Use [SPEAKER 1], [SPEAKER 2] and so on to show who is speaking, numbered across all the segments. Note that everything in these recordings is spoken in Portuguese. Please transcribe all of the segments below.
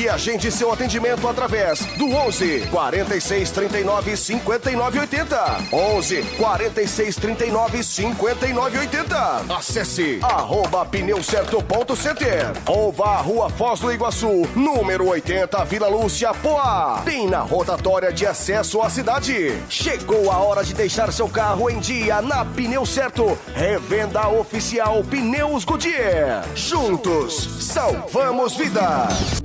[SPEAKER 1] e agende seu atendimento através do 11 46 39 59 80. 11 46 39 59 80. Acesse @pneucerto.center ou vá à Rua Foz do Iguaçu, número 80, Vila Lúcia, Poá, bem na rotatória de acesso à cidade. Chegou a hora de deixar seu carro em dia na Pneu Certo. Revenda oficial Pneus Goodyear. Juntos, salvamos vidas.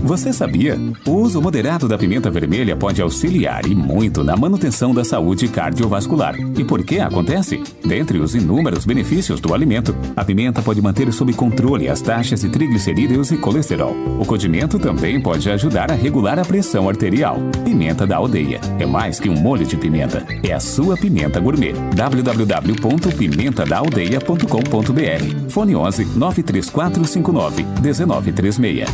[SPEAKER 2] Você sabia? O uso moderado da pimenta vermelha pode auxiliar e muito na manutenção da saúde cardiovascular. E por que acontece? Dentre os inúmeros benefícios do alimento, a pimenta pode manter sob controle as taxas de triglicerídeos e colesterol. O condimento também pode ajudar a regular a pressão arterial. Pimenta da Aldeia. É mais que um molho de pimenta. É a sua pimenta gourmet. www.pimentadaaldeia.com.br. Fone 11 93459 1936.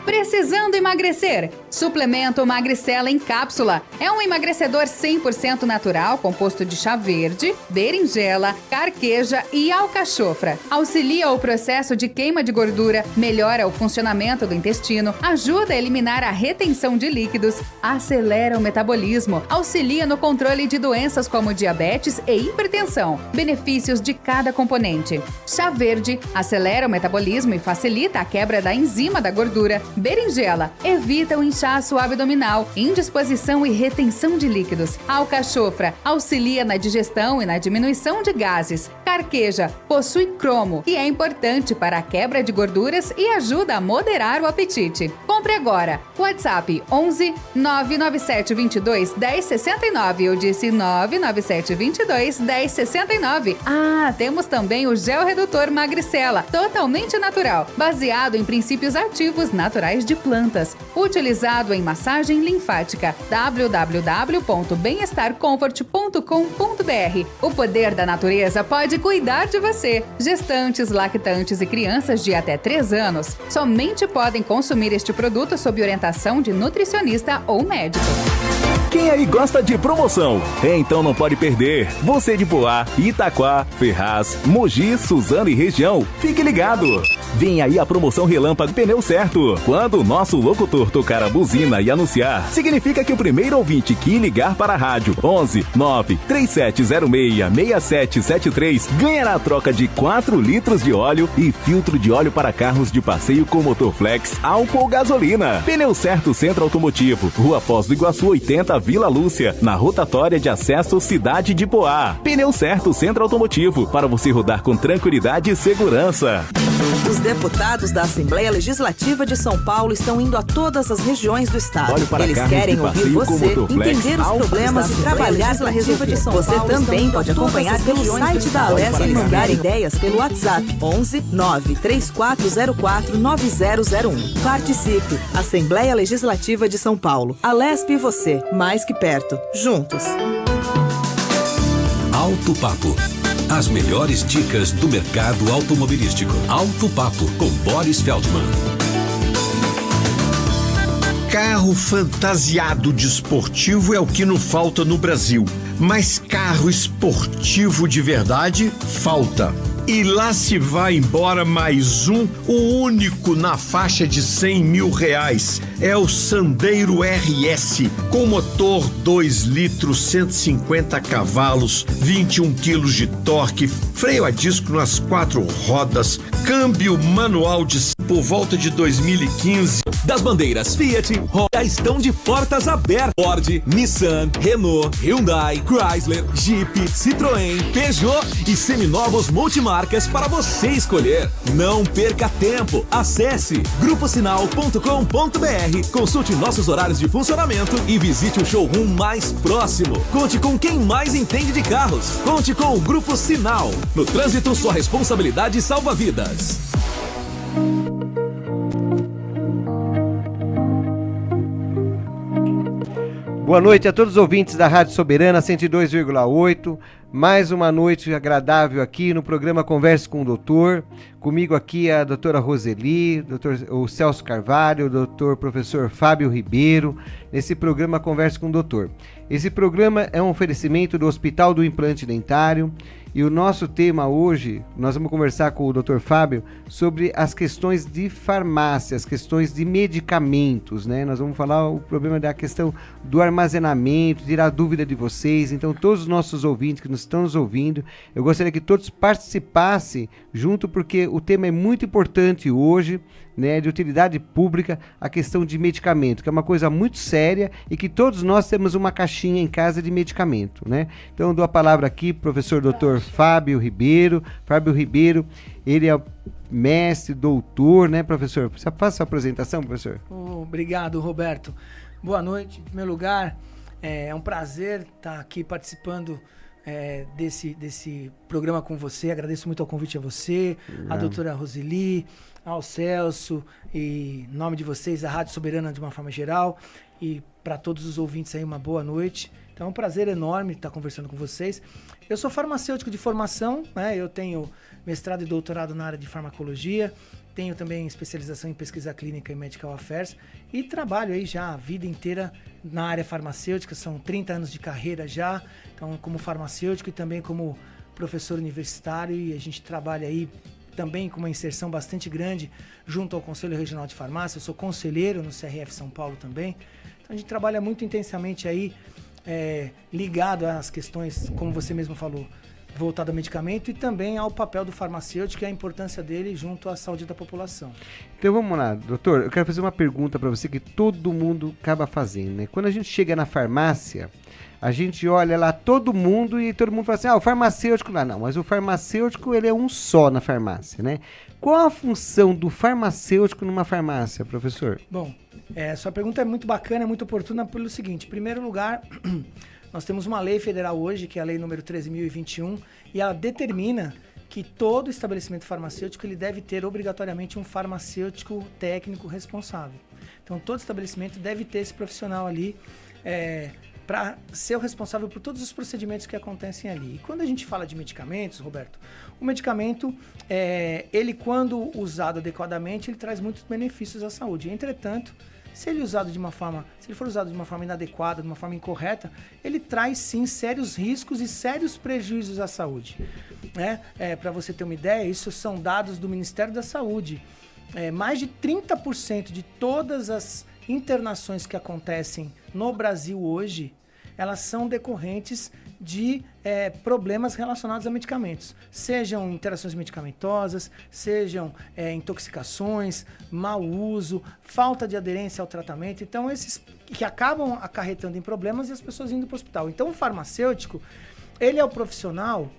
[SPEAKER 3] Precisando emagrecer? Suplemento Magricela em cápsula. É um emagrecedor 100% natural, composto de chá verde, berinjela, carqueja e alcachofra. Auxilia o processo de queima de gordura, melhora o funcionamento do intestino, ajuda a eliminar a retenção de líquidos, acelera o metabolismo, auxilia no controle de doenças como diabetes e hipertensão. Benefícios de cada componente. Chá verde acelera o metabolismo e facilita a quebra da enzima da gordura. Berinjela evita o inchaço abdominal, indisposição e retenção de líquidos. Alcachofra auxilia na digestão e na diminuição de gases. Carqueja possui cromo e é importante para a quebra de gorduras e ajuda a moderar o apetite. Compre agora. WhatsApp 11 997 22 1069. Eu disse 997 22 1069. Ah, temos também o gel redutor Magricela, totalmente natural, baseado em princípios ativos naturais de plantas, utilizado em massagem linfática. www.bemestarcomfort.com.br. O poder da natureza pode cuidar de você. Gestantes, lactantes e crianças de até 3 anos somente podem consumir este produto sob orientação de nutricionista ou médico.
[SPEAKER 4] Quem aí gosta de promoção? Então não pode perder. Você de Poá, Itaquá, Ferraz, Mogi, Suzano e região, fique ligado. Vem aí a promoção Relâmpago Pneu Certo. Quando o nosso locutor tocar a buzina e anunciar, significa que o primeiro ouvinte que ligar para a rádio 11 9 3706 6773 ganhará a troca de 4 litros de óleo e filtro de óleo para carros de passeio com motor flex, álcool ou gasolina. Pneu Certo Centro Automotivo, Rua Foz do Iguaçu 80, Vila Lúcia, na rotatória de acesso Cidade de Poá. Pneu Certo Centro Automotivo, para você rodar com tranquilidade e segurança.
[SPEAKER 5] Os deputados da Assembleia Legislativa de São Paulo estão indo a todas as regiões do estado. Eles querem ouvir você, entender os problemas e trabalhar para resolver. Você também pode acompanhar pelo site da Alesp e mandar ideias pelo WhatsApp 11 9 3404 9001. Participe. Assembleia Legislativa de São Paulo. Alesp e você, mais que perto. Juntos.
[SPEAKER 6] Alto Papo. As melhores dicas do mercado automobilístico. Alto Papo, com Boris Feldman.
[SPEAKER 7] Carro fantasiado de esportivo é o que não falta no Brasil. Mas carro esportivo de verdade falta. E lá se vai embora mais um, o único na faixa de R$100 mil. É o Sandero RS, com motor 2 litros, 150 cavalos, 21 quilos de torque, freio a disco nas 4 rodas, câmbio manual por volta de 2015.
[SPEAKER 8] Das bandeiras Fiat, Honda estão de portas abertas. Ford, Nissan, Renault, Hyundai, Chrysler, Jeep, Citroën, Peugeot e seminovos multimarcas para você escolher. Não perca tempo. Acesse gruposinal.com.br, consulte nossos horários de funcionamento e visite o showroom mais próximo. Conte com quem mais entende de carros. Conte com o Grupo Sinal. No trânsito, sua responsabilidade salva vidas.
[SPEAKER 9] Boa noite a todos os ouvintes da Rádio Soberana 102,8. Mais uma noite agradável aqui no programa Converse com o Doutor. Comigo aqui a doutora Roseli, o Celso Carvalho, o doutor professor Fábio Ribeiro, nesse programa Converse com o Doutor. Esse programa é um oferecimento do Hospital do Implante Dentário E o nosso tema hoje, nós vamos conversar com o Dr. Fábio sobre as questões de farmácia, as questões de medicamentos, né? Nós vamos falar o problema da questão do armazenamento, tirar dúvida de vocês. Então, todos os nossos ouvintes que nos estão nos ouvindo, eu gostaria que todos participassem junto, porque o tema é muito importante hoje, né, de utilidade pública, a questão de medicamento, que é uma coisa muito séria e que todos nós temos uma caixinha em casa de medicamento, né? Então, eu dou a palavra aqui pro professor Dr. Fábio Ribeiro. Fábio Ribeiro, ele é mestre, doutor, né, professor? Você faz a sua apresentação, professor?
[SPEAKER 10] Obrigado, Roberto. Boa noite. Em primeiro lugar, é um prazer estar aqui participando desse programa com você. Agradeço muito ao convite a você, a doutora Roseli, ao Celso, e em nome de vocês, a Rádio Soberana de uma forma geral, e para todos os ouvintes aí, uma boa noite. Então é um prazer enorme estar conversando com vocês. Eu sou farmacêutico de formação, né? Eu tenho mestrado e doutorado na área de farmacologia, tenho também especialização em pesquisa clínica e medical affairs, e trabalho aí já a vida inteira na área farmacêutica, são 30 anos de carreira já, então como farmacêutico e também como professor universitário, e a gente trabalha aí também com uma inserção bastante grande junto ao Conselho Regional de Farmácia. Eu sou conselheiro no CRF São Paulo também. Então a gente trabalha muito intensamente aí, ligado às questões, como você mesmo falou, voltado ao medicamento e também ao papel do farmacêutico e a importância dele junto à saúde da população.
[SPEAKER 9] Então vamos lá, doutor, eu quero fazer uma pergunta para você que todo mundo acaba fazendo, né? Quando a gente chega na farmácia, a gente olha lá todo mundo e todo mundo fala assim, o farmacêutico lá. Não, mas o farmacêutico, ele é um só na farmácia, né? Qual a função do farmacêutico numa farmácia, professor?
[SPEAKER 10] Bom, sua pergunta é muito bacana, é muito oportuna pelo seguinte. Em primeiro lugar, nós temos uma lei federal hoje, que é a lei número 13.021, e ela determina que todo estabelecimento farmacêutico ele deve ter obrigatoriamente um farmacêutico técnico responsável. Então, todo estabelecimento deve ter esse profissional ali, para ser o responsável por todos os procedimentos que acontecem ali. E quando a gente fala de medicamentos, Roberto, o medicamento, ele quando usado adequadamente, ele traz muitos benefícios à saúde. Entretanto, se ele for usado de uma forma inadequada, de uma forma incorreta, ele traz sim sérios riscos e sérios prejuízos à saúde. Para você ter uma ideia, isso são dados do Ministério da Saúde. Mais de 30% de todas as internações que acontecem no Brasil hoje, elas são decorrentes de problemas relacionados a medicamentos. Sejam interações medicamentosas, sejam intoxicações, mau uso, falta de aderência ao tratamento. Então, esses que acabam acarretando em problemas e as pessoas indo para o hospital. Então, o farmacêutico, ele é o profissional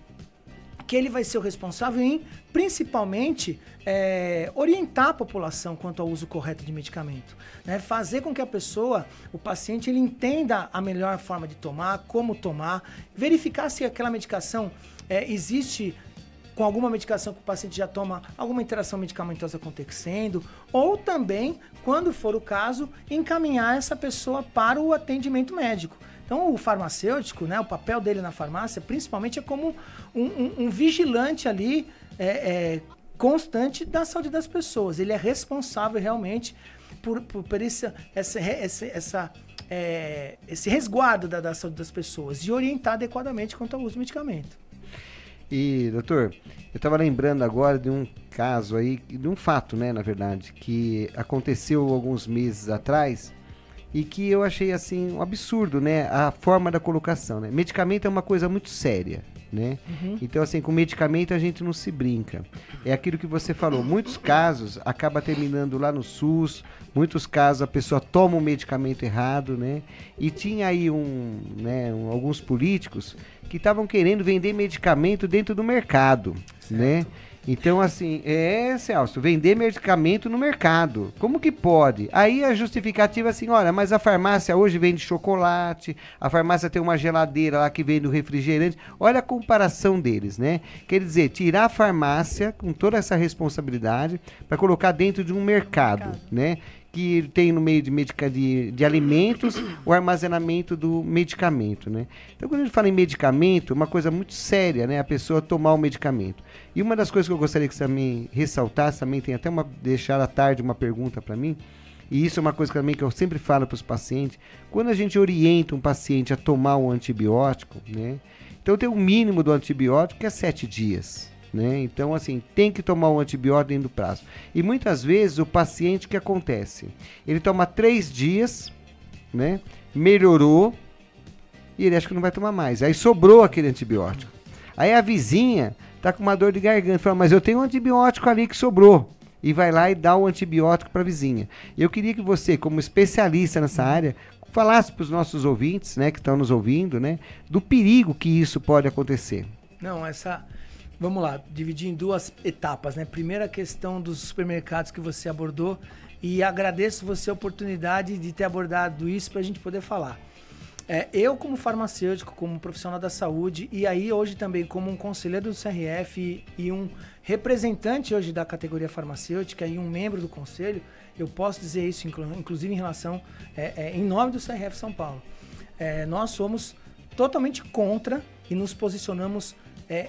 [SPEAKER 10] que ele vai ser o responsável em, principalmente, orientar a população quanto ao uso correto de medicamento, né? Fazer com que a pessoa, o paciente, ele entenda a melhor forma de tomar, como tomar, verificar se aquela medicação existe com alguma medicação que o paciente já toma, alguma interação medicamentosa acontecendo, ou também, quando for o caso, encaminhar essa pessoa para o atendimento médico. Então, o farmacêutico, né, o papel dele na farmácia, principalmente, é como um vigilante ali, constante da saúde das pessoas. Ele é responsável realmente por esse resguardo da saúde das pessoas e orientar adequadamente quanto ao uso do medicamento.
[SPEAKER 9] E, doutor, eu estava lembrando agora de um caso aí, de um fato, né, na verdade, que aconteceu alguns meses atrás, e que eu achei, assim, um absurdo, né? A forma da colocação, né? Medicamento é uma coisa muito séria, né? Então, assim, com medicamento a gente não se brinca. É aquilo que você falou. Muitos casos acaba terminando lá no SUS, muitos casos a pessoa toma um medicamento errado, né? E tinha aí alguns políticos que estavam querendo vender medicamento dentro do mercado, certo, né? Então, assim, Celso, vender medicamento no mercado, como que pode? Aí a justificativa é assim, olha, mas a farmácia hoje vende chocolate, a farmácia tem uma geladeira lá que vende o refrigerante, olha a comparação deles, né? Quer dizer, tirar a farmácia com toda essa responsabilidade para colocar dentro de um mercado, né? Que tem no meio de alimentos o armazenamento do medicamento, né? Então, quando a gente fala em medicamento, é uma coisa muito séria, né? A pessoa tomar o medicamento. E uma das coisas que eu gostaria que você também ressaltasse, também tem até deixar à tarde uma pergunta para mim, e isso é uma coisa também que eu sempre falo para os pacientes, quando a gente orienta um paciente a tomar um antibiótico, né? Então tem um mínimo do antibiótico que é 7 dias. Né? Então, assim, tem que tomar um antibiótico dentro do prazo. E muitas vezes o paciente, o que acontece? Ele toma 3 dias, né? Melhorou, e ele acha que não vai tomar mais. Aí sobrou aquele antibiótico. Aí a vizinha tá com uma dor de garganta, fala, mas eu tenho um antibiótico ali que sobrou. E vai lá e dá o antibiótico para a vizinha. Eu queria que você, como especialista nessa área, falasse para os nossos ouvintes, né, que estão nos ouvindo, né, do perigo que isso pode acontecer.
[SPEAKER 10] Não, vamos lá, dividir em 2 etapas, né? Primeira questão dos supermercados que você abordou, e agradeço você a oportunidade de ter abordado isso para a gente poder falar. Eu, como farmacêutico, como profissional da saúde, e aí hoje também como um conselheiro do CRF e um representante hoje da categoria farmacêutica e um membro do conselho, eu posso dizer isso, inclusive em relação, em nome do CRF São Paulo. Nós somos totalmente contra e nos posicionamos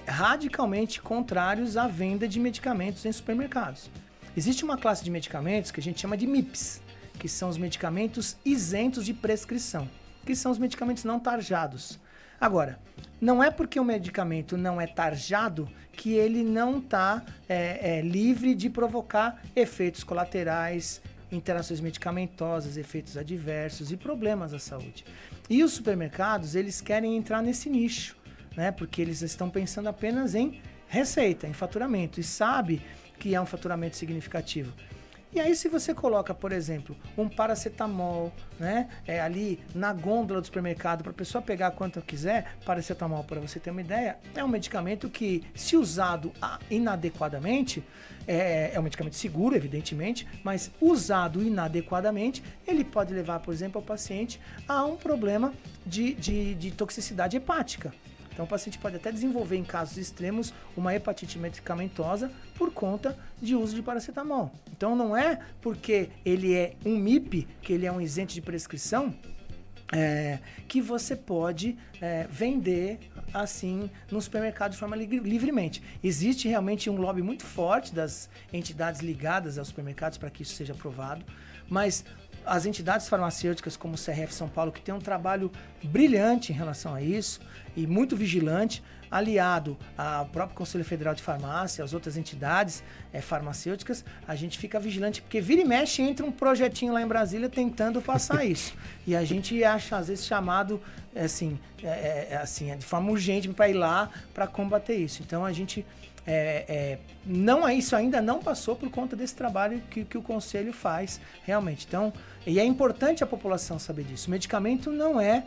[SPEAKER 10] radicalmente contrários à venda de medicamentos em supermercados. Existe uma classe de medicamentos que a gente chama de MIPs, que são os medicamentos isentos de prescrição, que são os medicamentos não tarjados. Agora, não é porque o medicamento não é tarjado que ele não está livre de provocar efeitos colaterais, interações medicamentosas, efeitos adversos e problemas à saúde. E os supermercados, eles querem entrar nesse nicho, né? Porque eles estão pensando apenas em receita, em faturamento, e sabe que é um faturamento significativo. E aí, se você coloca, por exemplo, um paracetamol, né, ali na gôndola do supermercado para a pessoa pegar quanto quiser, paracetamol, para você ter uma ideia, é um medicamento que, se usado inadequadamente, é um medicamento seguro, evidentemente, mas usado inadequadamente, ele pode levar, por exemplo, ao paciente a um problema de toxicidade hepática. Então, o paciente pode até desenvolver, em casos extremos, uma hepatite medicamentosa por conta de uso de paracetamol. Então, não é porque ele é um MIP, que ele é um isento de prescrição, que você pode vender assim no supermercado de forma livremente. Existe realmente um lobby muito forte das entidades ligadas aos supermercados para que isso seja aprovado, mas as entidades farmacêuticas como o CRF São Paulo, que tem um trabalho brilhante em relação a isso e muito vigilante, aliado ao próprio Conselho Federal de Farmácia, às outras entidades farmacêuticas, a gente fica vigilante, porque vira e mexe entra um projetinho lá em Brasília tentando passar isso. E a gente acha, às vezes, chamado de forma urgente para ir lá para combater isso. Então, a gente... isso ainda não passou por conta desse trabalho que o Conselho faz, realmente. Então, e é importante a população saber disso. O medicamento não é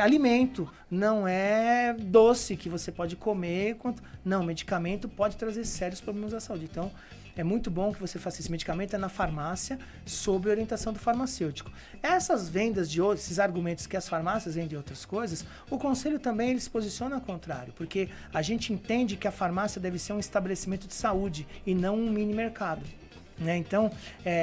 [SPEAKER 10] alimento, não é doce que você pode comer. Não, medicamento pode trazer sérios problemas à saúde. Então, é muito bom que você faça esse medicamento na farmácia, sob orientação do farmacêutico. Essas vendas esses argumentos que as farmácias vendem outras coisas, o Conselho também ele se posiciona ao contrário, porque a gente entende que a farmácia deve ser um estabelecimento de saúde e não um mini mercado. Né? Então,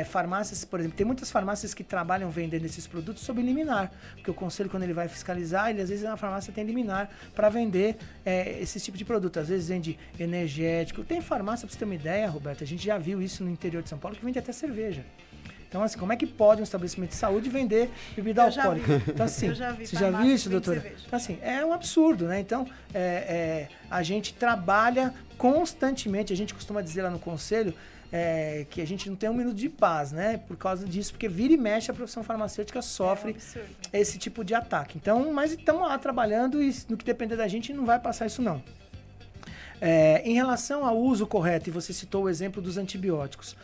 [SPEAKER 10] farmácias, por exemplo, tem muitas farmácias que trabalham vendendo esses produtos sob liminar, porque o Conselho, quando ele vai fiscalizar, às vezes a farmácia tem liminar para vender esse tipo de produto. Às vezes vende energético. Tem farmácia, para você ter uma ideia, Roberto, a gente já viu isso no interior de São Paulo, que vende até cerveja. Então, assim, como é que pode um estabelecimento de saúde vender bebida alcoólica? Então, assim, você já viu isso, doutora? Então, assim, é um absurdo, né? Então, a gente trabalha constantemente, a gente costuma dizer lá no Conselho, que a gente não tem um minuto de paz, né? Por causa disso, porque vira e mexe a profissão farmacêutica sofre esse tipo de ataque. Então, mas estamos lá trabalhando e no que depender da gente não vai passar isso não. Em relação ao uso correto, e você citou o exemplo dos antibióticos.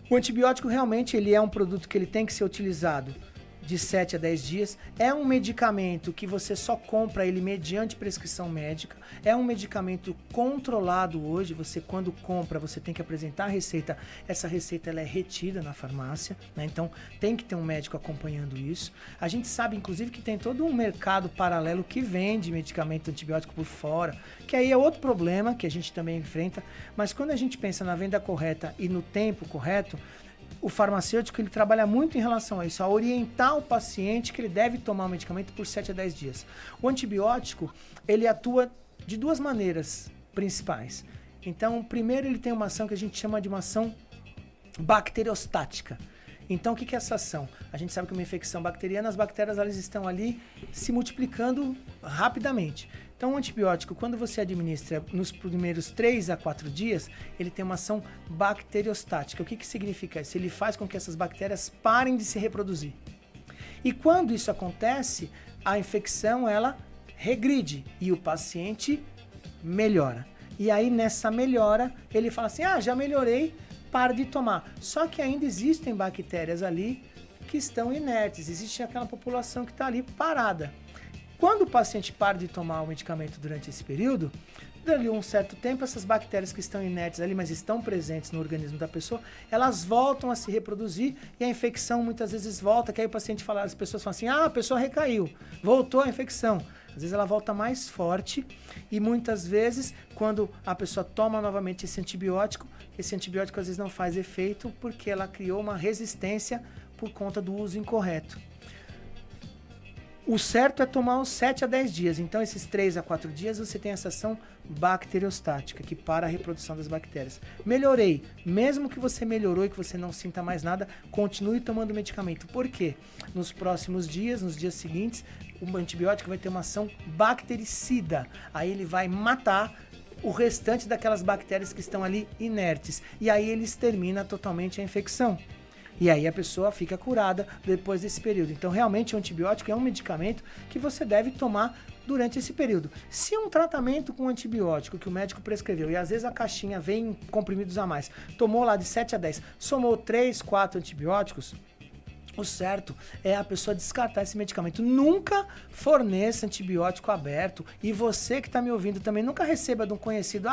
[SPEAKER 10] O antibiótico realmente ele é um produto que ele tem que ser utilizado de 7 a 10 dias. É um medicamento que você só compra ele mediante prescrição médica. É um medicamento controlado hoje. Você, quando compra, você tem que apresentar a receita. Essa receita ela é retida na farmácia, né? Então, tem que ter um médico acompanhando isso. A gente sabe, inclusive, que tem todo um mercado paralelo que vende medicamento antibiótico por fora, que aí é outro problema que a gente também enfrenta. Mas quando a gente pensa na venda correta e no tempo correto, o farmacêutico ele trabalha muito em relação a isso, a orientar o paciente que ele deve tomar o medicamento por 7 a 10 dias. O antibiótico, ele atua de 2 maneiras principais. Então, primeiro ele tem uma ação que a gente chama de uma ação bacteriostática. Então, o que é essa ação? A gente sabe que uma infecção bacteriana, as bactérias elas estão ali se multiplicando rapidamente. Então, o antibiótico, quando você administra nos primeiros 3 a 4 dias, ele tem uma ação bacteriostática. O que significa isso? Ele faz com que essas bactérias parem de se reproduzir. E quando isso acontece, a infecção, ela regride e o paciente melhora. E aí, nessa melhora, ele fala assim, já melhorei, para de tomar. Só que ainda existem bactérias ali que estão inertes, existe aquela população que está ali parada. Quando o paciente para de tomar o medicamento durante esse período, durante um certo tempo, essas bactérias que estão inertes ali, mas estão presentes no organismo da pessoa, elas voltam a se reproduzir e a infecção muitas vezes volta, que aí o paciente fala, as pessoas falam assim, a pessoa recaiu, voltou a infecção. Às vezes ela volta mais forte e muitas vezes, quando a pessoa toma novamente esse antibiótico às vezes não faz efeito porque ela criou uma resistência por conta do uso incorreto. O certo é tomar uns 7 a 10 dias. Então, esses 3 a 4 dias, você tem essa ação bacteriostática, que para a reprodução das bactérias. Melhorei. Mesmo que você melhorou e que você não sinta mais nada, continue tomando medicamento. Por quê? Nos próximos dias, nos dias seguintes, o antibiótico vai ter uma ação bactericida. Aí ele vai matar o restante daquelas bactérias que estão ali inertes. E aí ele extermina totalmente a infecção. E aí a pessoa fica curada depois desse período. Então, realmente, o antibiótico é um medicamento que você deve tomar durante esse período. Se um tratamento com antibiótico que o médico prescreveu, e às vezes a caixinha vem comprimidos a mais, tomou lá de 7 a 10, somou 3, 4 antibióticos, o certo é a pessoa descartar esse medicamento. Nunca forneça antibiótico aberto. E você que está me ouvindo também, nunca receba de um conhecido,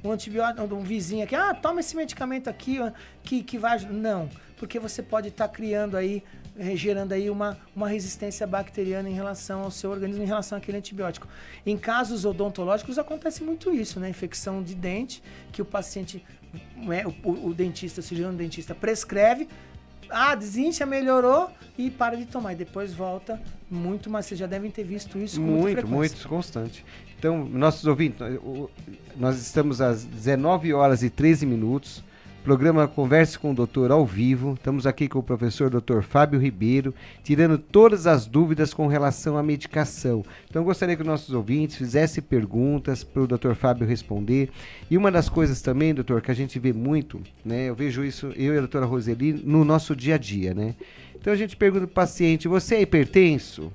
[SPEAKER 10] um antibiótico, de um vizinho aqui, toma esse medicamento aqui, que vai ajudar. Não, porque você pode estar criando aí, gerando aí uma resistência bacteriana em relação ao seu organismo, em relação àquele antibiótico. Em casos odontológicos acontece muito isso, né? Infecção de dente, que o paciente, o dentista, o cirurgião dentista prescreve, desincha, melhorou e para de tomar. E depois volta muito, mas vocês já devem ter visto isso com muita frequência.
[SPEAKER 9] Muito constante. Então, nossos ouvintes, nós estamos às 19 horas e 13 minutos. Programa Converse com o Doutor ao vivo. Estamos aqui com o professor Dr. Fábio Ribeiro, tirando todas as dúvidas com relação à medicação. Então, eu gostaria que os nossos ouvintes fizessem perguntas para o Dr. Fábio responder. E uma das coisas também, doutor, que a gente vê muito, né? Eu vejo isso, eu e a doutora Roseli, no nosso dia a dia, né? Então, a gente pergunta para o paciente, você é hipertenso?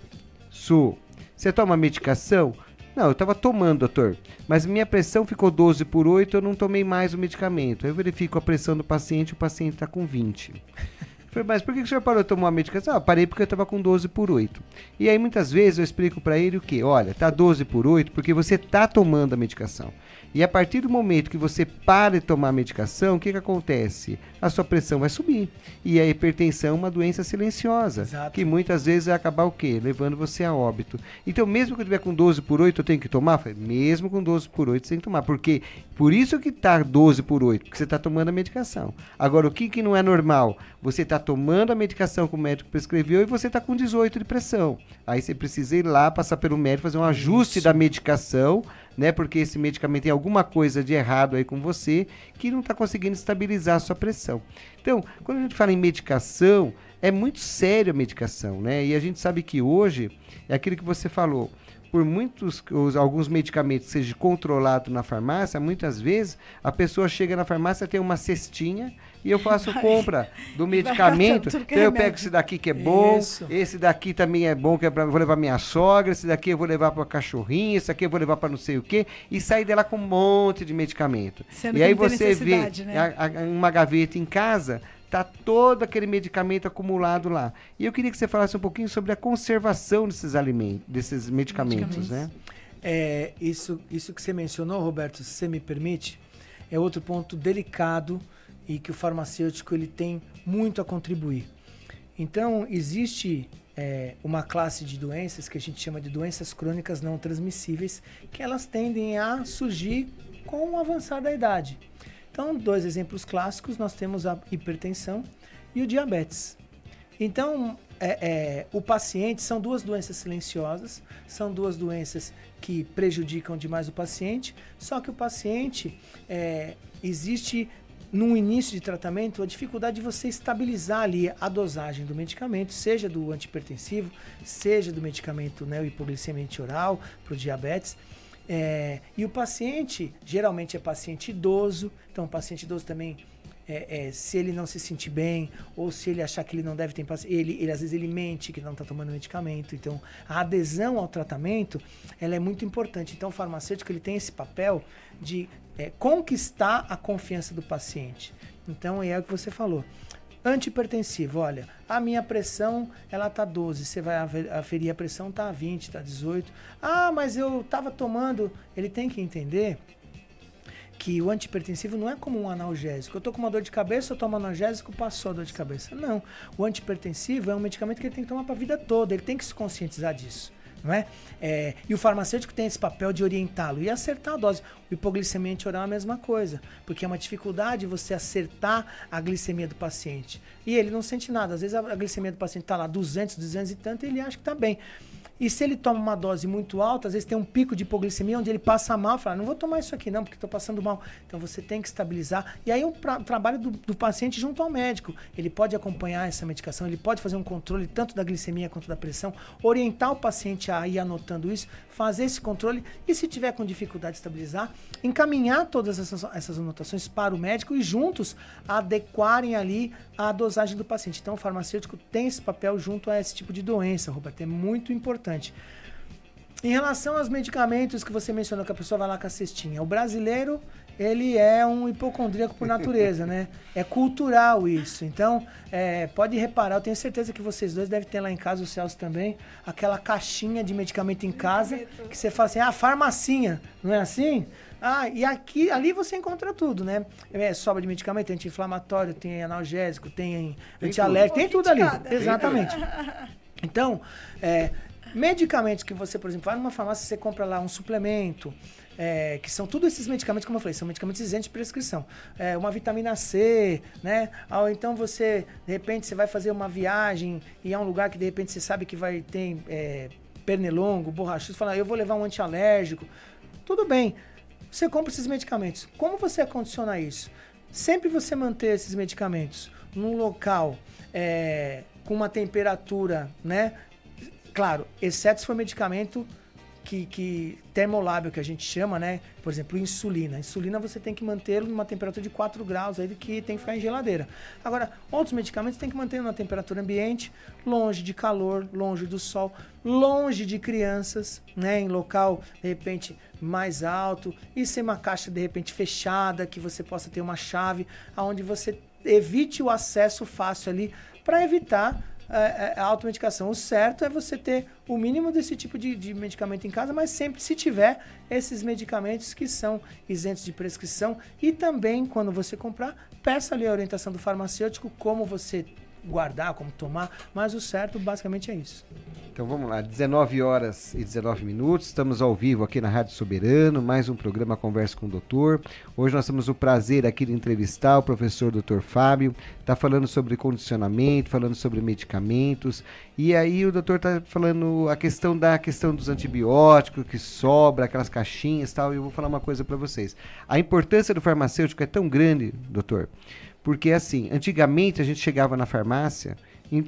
[SPEAKER 9] Sou. Você toma medicação? Não, eu estava tomando, doutor, mas minha pressão ficou 12/8, eu não tomei mais o medicamento. Aí eu verifico a pressão do paciente, o paciente está com 20. Eu falei, mas por que o senhor parou de tomar a medicação? Parei porque eu estava com 12/8. E aí muitas vezes eu explico para ele o quê? Olha, tá 12/8 porque você está tomando a medicação. E a partir do momento que você para de tomar a medicação, o que acontece? A sua pressão vai subir. E a hipertensão é uma doença silenciosa. Exato. Que muitas vezes vai acabar o quê? Levando você a óbito. Então, mesmo que eu estiver com 12/8, eu tenho que tomar? Falei, mesmo com 12/8, você tem que tomar. Porque, por isso que está 12/8, porque você está tomando a medicação. Agora, o que não é normal? Você está tomando a medicação que o médico prescreveu e você está com 18 de pressão. Aí você precisa ir lá, passar pelo médico, fazer um ajuste da medicação, né? Porque esse medicamento tem alguma coisa de errado aí com você que não está conseguindo estabilizar a sua pressão. Então, quando a gente fala em medicação, é muito sério a medicação, né? E a gente sabe que hoje, é aquilo que você falou, por alguns medicamentos que sejam controlados na farmácia, muitas vezes a pessoa chega na farmácia, tem uma cestinha e eu faço compra do medicamento, então eu pego esse daqui que é bom, esse daqui também é bom, que vou levar minha sogra, esse daqui eu vou levar para a cachorrinha, esse aqui eu vou levar para não sei o quê, e sair dela com um monte de medicamento. Sendo e aí você vê, né? Uma gaveta em casa, tá todo aquele medicamento acumulado lá. E eu queria que você falasse um pouquinho sobre a conservação desses alimentos, desses medicamentos, né?
[SPEAKER 10] Isso que você mencionou, Roberto, se você me permite, é outro ponto delicado e que o farmacêutico ele tem muito a contribuir. Então, existe uma classe de doenças que a gente chama de doenças crônicas não transmissíveis, que elas tendem a surgir com o avançar da idade. Então, 2 exemplos clássicos, nós temos a hipertensão e o diabetes. Então, o paciente, são 2 doenças silenciosas, são 2 doenças que prejudicam demais o paciente, só que o paciente, existe num início de tratamento, a dificuldade de você estabilizar ali a dosagem do medicamento, seja do antihipertensivo, seja do medicamento, né, o hipoglicemiante oral para o diabetes. E o paciente, geralmente é paciente idoso, então o paciente idoso também, se ele não se sentir bem, ou se ele achar que ele não deve ter paciência, ele às vezes ele mente que não está tomando medicamento. Então a adesão ao tratamento, ela é muito importante. Então o farmacêutico, ele tem esse papel de conquistar a confiança do paciente. Então é o que você falou. Antihipertensivo, olha, a minha pressão, ela tá 12, você vai aferir a pressão, tá 20, tá 18. Ah, mas eu tava tomando, ele tem que entender que o antihipertensivo não é como um analgésico. Eu tô com uma dor de cabeça, eu tomo analgésico, passou a dor de cabeça. Não, o antihipertensivo é um medicamento que ele tem que tomar para a vida toda, ele tem que se conscientizar disso. Não é? E o farmacêutico tem esse papel de orientá-lo e acertar a dose. O hipoglicemiante oral é a mesma coisa, porque é uma dificuldade você acertar a glicemia do paciente. E ele não sente nada. Às vezes a glicemia do paciente está lá 200 e tanto, e ele acha que está bem. E se ele toma uma dose muito alta, às vezes tem um pico de hipoglicemia onde ele passa mal, fala, não vou tomar isso aqui não, porque estou passando mal. Então você tem que estabilizar. E aí o trabalho do paciente junto ao médico. Ele pode acompanhar essa medicação, ele pode fazer um controle tanto da glicemia quanto da pressão, orientar o paciente a ir anotando isso, fazer esse controle e, se tiver com dificuldade de estabilizar, encaminhar todas essas anotações para o médico e juntos adequarem ali a dosagem do paciente. Então o farmacêutico tem esse papel junto a esse tipo de doença, Roberto, é muito importante. Em relação aos medicamentos que você mencionou, que a pessoa vai lá com a cestinha, o brasileiro, ele é um hipocondríaco por natureza, né? É cultural isso. Então, pode reparar, eu tenho certeza que vocês dois devem ter lá em casa, o Celso também, aquela caixinha de medicamento em casa, que você fala assim, farmacinha, não é assim? E ali você encontra tudo, né? Sobra de medicamento, tem anti-inflamatório, tem analgésico, tem antialérgico, tem tudo ali. Exatamente. Então, medicamentos que você, por exemplo, vai numa farmácia, você compra lá um suplemento, que são todos esses medicamentos, como eu falei, são medicamentos isentos de prescrição. Uma vitamina C, né? Ou então você, de repente, você vai fazer uma viagem e é um lugar que, de repente, você sabe que vai ter pernilongo, borrachudo, você fala, eu vou levar um antialérgico. Tudo bem, você compra esses medicamentos. Como você condiciona isso? Sempre você manter esses medicamentos num local com uma temperatura, né? Claro, exceto se for medicamento que termolábio, que a gente chama, né? Por exemplo, insulina. Insulina você tem que mantê-lo numa temperatura de 4 graus, aí que tem que ficar em geladeira. Agora, outros medicamentos tem que manter numa temperatura ambiente, longe de calor, longe do sol, longe de crianças, né? Em local, de repente, mais alto, e ser uma caixa, de repente, fechada, que você possa ter uma chave, onde você evite o acesso fácil ali, para evitar a automedicação. O certo é você ter o mínimo desse tipo de medicamento em casa, mas sempre, se tiver, esses medicamentos que são isentos de prescrição. E também, quando você comprar, peça ali a orientação do farmacêutico, como você guardar, como tomar, mas o certo basicamente é isso.
[SPEAKER 9] Então vamos lá, 19 horas e 19 minutos, estamos ao vivo aqui na Rádio Soberano, mais um programa Conversa com o Doutor. Hoje nós temos o prazer aqui de entrevistar o professor Dr. Fábio, está falando sobre condicionamento, falando sobre medicamentos, e aí o doutor está falando a questão dos antibióticos, que sobra, aquelas caixinhas e tal, e eu vou falar uma coisa para vocês. A importância do farmacêutico é tão grande, doutor, porque assim, antigamente a gente chegava na farmácia, não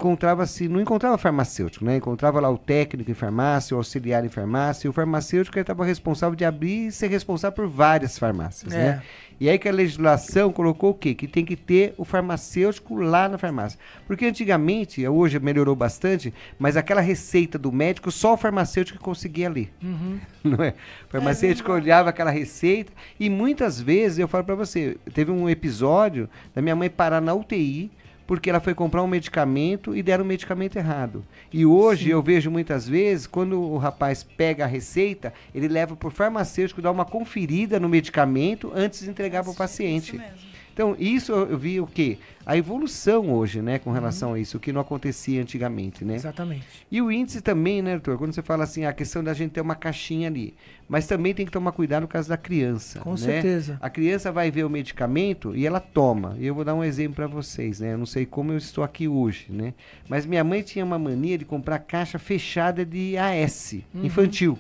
[SPEAKER 9] encontrava farmacêutico, né? Encontrava lá o técnico em farmácia, o auxiliar em farmácia, e o farmacêutico estava responsável de abrir e ser responsável por várias farmácias, né? E aí que a legislação colocou o quê? Que tem que ter o farmacêutico lá na farmácia. Porque antigamente, hoje melhorou bastante, mas aquela receita do médico, só o farmacêutico conseguia ler. Uhum. Não é? O farmacêutico olhava aquela receita e muitas vezes, eu falo para você, teve um episódio da minha mãe parar na UTI, porque ela foi comprar um medicamento e deram o medicamento errado. E hoje eu vejo muitas vezes, quando o rapaz pega a receita, ele leva para o farmacêutico, dá uma conferida no medicamento antes de entregar para o paciente. Isso mesmo. Então, isso eu vi o quê? A evolução hoje, né, com relação a isso, o que não acontecia antigamente, né?
[SPEAKER 10] Exatamente.
[SPEAKER 9] E o índice também, né, doutor? Quando você fala assim, a questão da gente ter uma caixinha ali. Mas também tem que tomar cuidado no caso da criança.
[SPEAKER 10] Com certeza.
[SPEAKER 9] A criança vai ver o medicamento e ela toma. E eu vou dar um exemplo para vocês, né? Eu não sei como eu estou aqui hoje, né? Mas minha mãe tinha uma mania de comprar caixa fechada de AS, infantil.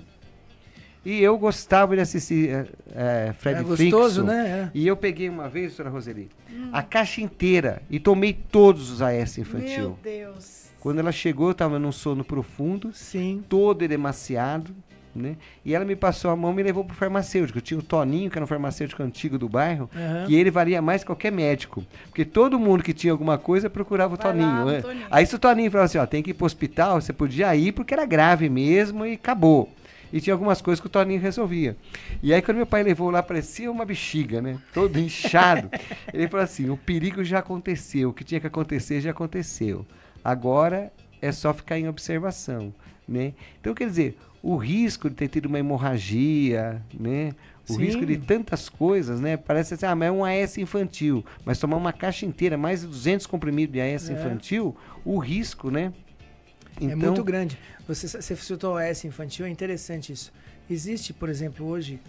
[SPEAKER 9] E eu gostava de assistir Fred Flintstone.
[SPEAKER 10] Gostoso, né?
[SPEAKER 9] E eu peguei uma vez, doutora Roseli, a caixa inteira e tomei todos os AS infantil.
[SPEAKER 11] Meu Deus.
[SPEAKER 9] Quando ela chegou, eu estava num sono profundo,
[SPEAKER 10] Sim.
[SPEAKER 9] todo edemaciado, né? E ela me passou a mão e me levou pro farmacêutico. Eu tinha o Toninho, que era um farmacêutico antigo do bairro, que ele valia mais que qualquer médico. Porque todo mundo que tinha alguma coisa procurava o Toninho, né? Aí se o Toninho falava assim, ó, tem que ir pro hospital, você podia ir porque era grave mesmo e acabou. E tinha algumas coisas que o Toninho resolvia. E aí quando meu pai levou lá, parecia uma bexiga, né? Todo inchado. Ele falou assim, o perigo já aconteceu, o que tinha que acontecer já aconteceu. Agora é só ficar em observação, né? Então, quer dizer, o risco de ter tido uma hemorragia, né? O risco de tantas coisas, né? Parece assim, mas é um AS infantil. Mas tomar uma caixa inteira, mais de 200 comprimidos de AS infantil, o risco, né?
[SPEAKER 10] Então, é muito grande. Você citou o AS infantil, é interessante isso. Existe, por exemplo, hoje,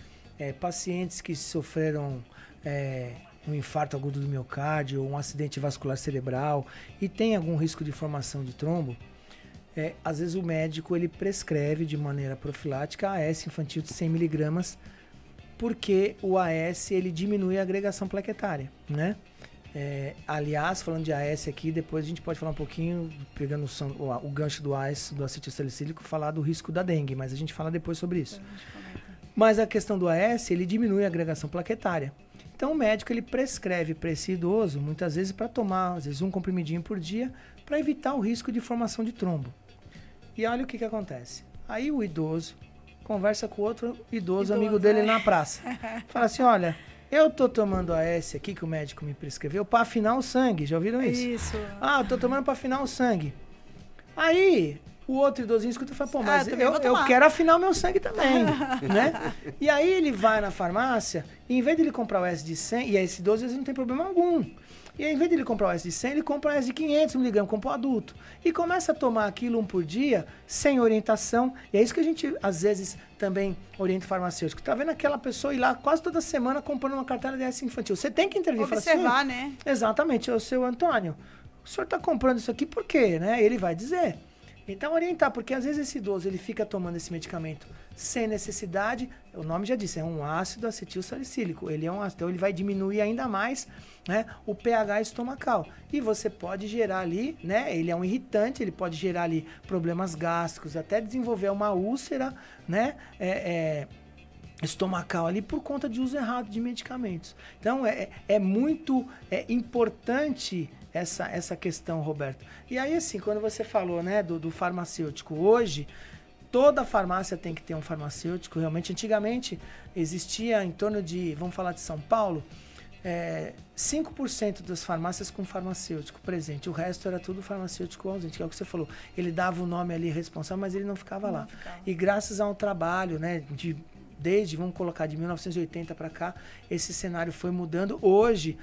[SPEAKER 10] pacientes que sofreram um infarto agudo do miocárdio, um acidente vascular cerebral e tem algum risco de formação de trombo, às vezes o médico ele prescreve de maneira profilática AS infantil de 100 miligramas, porque o AS ele diminui a agregação plaquetária, né? Aliás, falando de AS aqui, depois a gente pode falar um pouquinho, pegando o gancho do AS, do acetilsalicílico, falar do risco da dengue, mas a gente fala depois sobre isso. Mas a questão do AS, ele diminui a agregação plaquetária. Então o médico ele prescreve para esse idoso, muitas vezes para tomar, às vezes um comprimidinho por dia, para evitar o risco de formação de trombo. E olha o que acontece. Aí o idoso conversa com outro idoso amigo dele na praça. Fala assim, olha, eu tô tomando AS aqui que o médico me prescreveu para afinar o sangue. Já ouviram isso?
[SPEAKER 11] Isso.
[SPEAKER 10] Ah, eu tô tomando para afinar o sangue. Aí o outro idosinho escuta e fala, pô, mas eu quero afinar o meu sangue também, né? E aí ele vai na farmácia, e em vez de ele comprar o S de 100, e esse idoso às vezes não tem problema algum. E aí, em vez de ele comprar o S de 100, ele compra o S de 500 mg, compra o adulto. E começa a tomar aquilo um por dia, sem orientação. E é isso que a gente, às vezes, também orienta o farmacêutico. Tá vendo aquela pessoa ir lá quase toda semana comprando uma cartela de S infantil. Você tem que intervir.
[SPEAKER 11] Observar, né?
[SPEAKER 10] Exatamente. O seu Antônio, o senhor tá comprando isso aqui por quê? Né? Ele vai dizer. Então, orientar, porque às vezes esse idoso ele fica tomando esse medicamento sem necessidade, o nome já disse, é um ácido acetilsalicílico, ele é um ácido, então ele vai diminuir ainda mais, né, o pH estomacal. E você pode gerar ali, né, ele é um irritante, ele pode gerar ali problemas gástricos, até desenvolver uma úlcera, né, estomacal ali por conta de uso errado de medicamentos. Então, é muito importante essa questão, Roberto. E aí, assim, quando você falou, né, do farmacêutico, hoje, toda farmácia tem que ter um farmacêutico, realmente. Antigamente, existia em torno de, vamos falar de São Paulo, 5% das farmácias com farmacêutico presente. O resto era tudo farmacêutico ausente, que é o que você falou. Ele dava o nome ali responsável, mas ele não ficava lá. E graças a um trabalho, né, desde, vamos colocar, de 1980 para cá, esse cenário foi mudando. Hoje,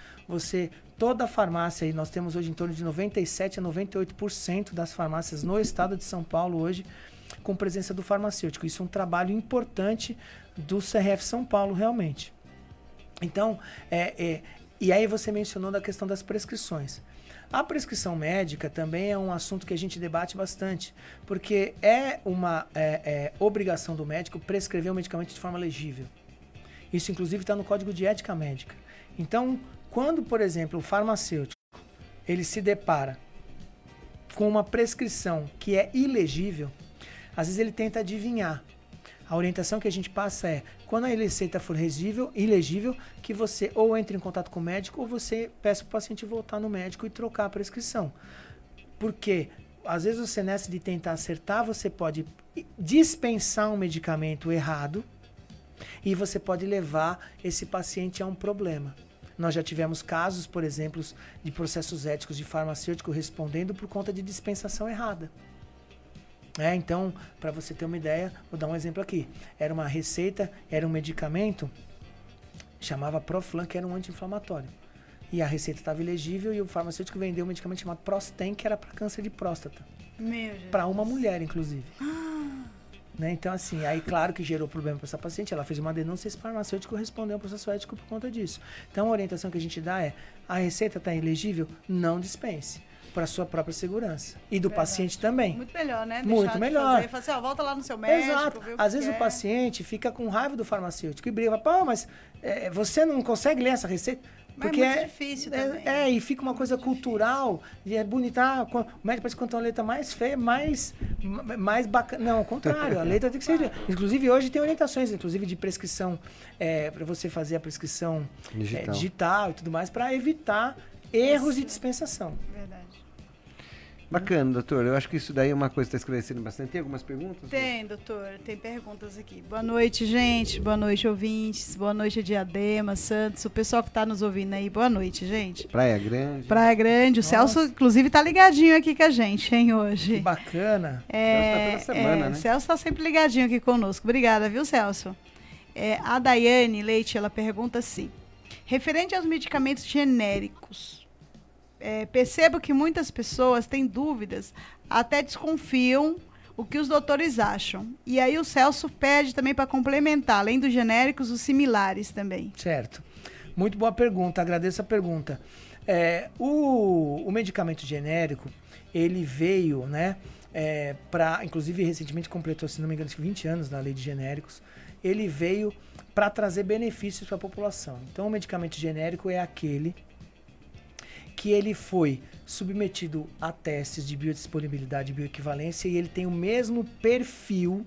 [SPEAKER 10] toda a farmácia, e nós temos hoje em torno de 97% a 98% das farmácias no estado de São Paulo hoje, com presença do farmacêutico. Isso é um trabalho importante do CRF São Paulo, realmente. Então, e aí você mencionou da questão das prescrições. A prescrição médica também é um assunto que a gente debate bastante, porque é uma obrigação do médico prescrever o medicamento de forma legível. Isso, inclusive, está no Código de Ética Médica. Então, quando, por exemplo, o farmacêutico ele se depara com uma prescrição que é ilegível, às vezes ele tenta adivinhar. A orientação que a gente passa é, quando a receita for ilegível, que você ou entre em contato com o médico ou você peça para o paciente voltar no médico e trocar a prescrição. Porque, às vezes, você nessa de tentar acertar, você pode dispensar um medicamento errado e você pode levar esse paciente a um problema. Nós já tivemos casos, por exemplo, de processos éticos de farmacêutico respondendo por conta de dispensação errada. Então, para você ter uma ideia, vou dar um exemplo aqui. Era uma receita, era um medicamento, chamava Proflan, que era um anti-inflamatório. E a receita estava ilegível e o farmacêutico vendeu um medicamento chamado Prostem, que era para câncer de próstata. Para uma mulher, inclusive. Então, assim, aí claro que gerou problema para essa paciente, ela fez uma denúncia e esse farmacêutico respondeu ao processo ético por conta disso. Então, a orientação que a gente dá é, a receita está ilegível? Não dispense. para sua própria segurança. E do paciente também.
[SPEAKER 11] Muito melhor, né?
[SPEAKER 10] Muito melhor.
[SPEAKER 11] Falar assim, volta lá no seu médico.
[SPEAKER 10] Exato. Às vezes o paciente fica com raiva do farmacêutico e briga. Pô, mas você não consegue ler essa receita? Porque
[SPEAKER 11] é muito difícil também.
[SPEAKER 10] E fica uma coisa cultural, e é bonita. O médico parece que quanto uma letra mais feia, mais bacana. Não, ao contrário, a letra tem que ser. Inclusive, hoje tem orientações, inclusive de prescrição, para você fazer a prescrição digital e tudo mais, para evitar erros de dispensação.
[SPEAKER 11] Verdade.
[SPEAKER 9] Bacana, doutor. Eu acho que isso daí é uma coisa que está esclarecendo bastante. Tem algumas perguntas?
[SPEAKER 11] Tem, doutor. Tem perguntas aqui. Boa noite, gente. Boa noite, ouvintes. Boa noite, Diadema, Santos. O pessoal que está nos ouvindo aí. Boa noite, gente.
[SPEAKER 9] Praia Grande.
[SPEAKER 11] Praia Grande. O Celso, inclusive, tá ligadinho aqui com a gente, hein, hoje.
[SPEAKER 10] Que bacana.
[SPEAKER 9] O Celso tá toda semana, né?
[SPEAKER 11] O Celso tá sempre ligadinho aqui conosco. Obrigada, viu, Celso? A Daiane Leite, ela pergunta assim. Referente aos medicamentos genéricos, percebo que muitas pessoas têm dúvidas, até desconfiam o que os doutores acham. E aí o Celso pede também para complementar, além dos genéricos, os similares também.
[SPEAKER 10] Certo. Muito boa pergunta, agradeço a pergunta. O medicamento genérico, ele veio, né, inclusive recentemente completou, se não me engano, 20 anos na lei de genéricos, ele veio para trazer benefícios para a população. Então o medicamento genérico é aquele que ele foi submetido a testes de biodisponibilidade e bioequivalência e ele tem o mesmo perfil,